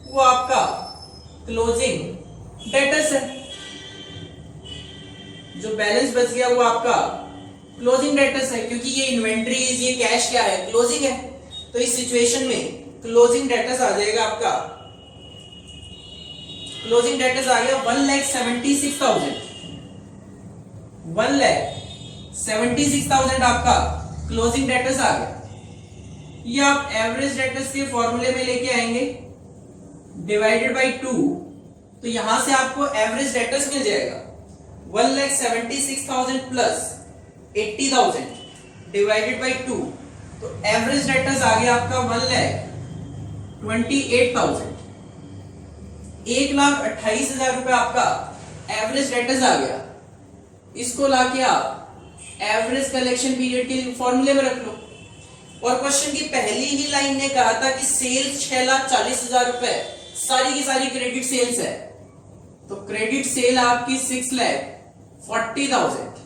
वो आपका क्लोजिंग डेटर्स है। जो बैलेंस बच गया वो आपका क्लोजिंग डेटर्स है, क्योंकि ये इन्वेंट्रीज, ये कैश क्या है? क्लोजिंग है। तो इस सिचुएशन में क्लोजिंग डेटर्स आ जाएगा आपका, क्लोजिंग डेटर्स आ गया 1,76,000, 1,76,000 आपका क्लोजिंग डेटर्स आ गया। ये आप एवरेज डेटर्स के फॉर्मूले में लेके आएंगे, डिवाइडेड बाई 2, तो यहां से आपको एवरेज डेटर्स मिल जाएगा 1,76,000 प्लस 80,000 डिवाइडेड बाई 2, तो एवरेज डेटर्स आ गया आपका 1,28,000, 1,28,000 रुपए आपका एवरेज डेटर्स आ गया। इसको लाके आप एवरेज कलेक्शन पीरियड के फॉर्मूले में रख लो। और क्वेश्चन की पहली ही लाइन ने कहा था कि सेल्स 6,40,000 रुपए, सारी की सारी क्रेडिट सेल्स है, तो क्रेडिट सेल आपकी 6,40,000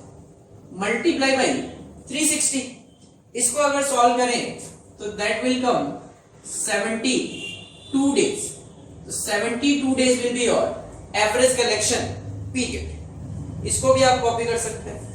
मल्टीप्लाई बाई 360। इसको अगर सॉल्व करें तो दैट विल कम 72 डेज। तो 72 days will be your average collection period. इसको भी आप कॉपी कर सकते हैं।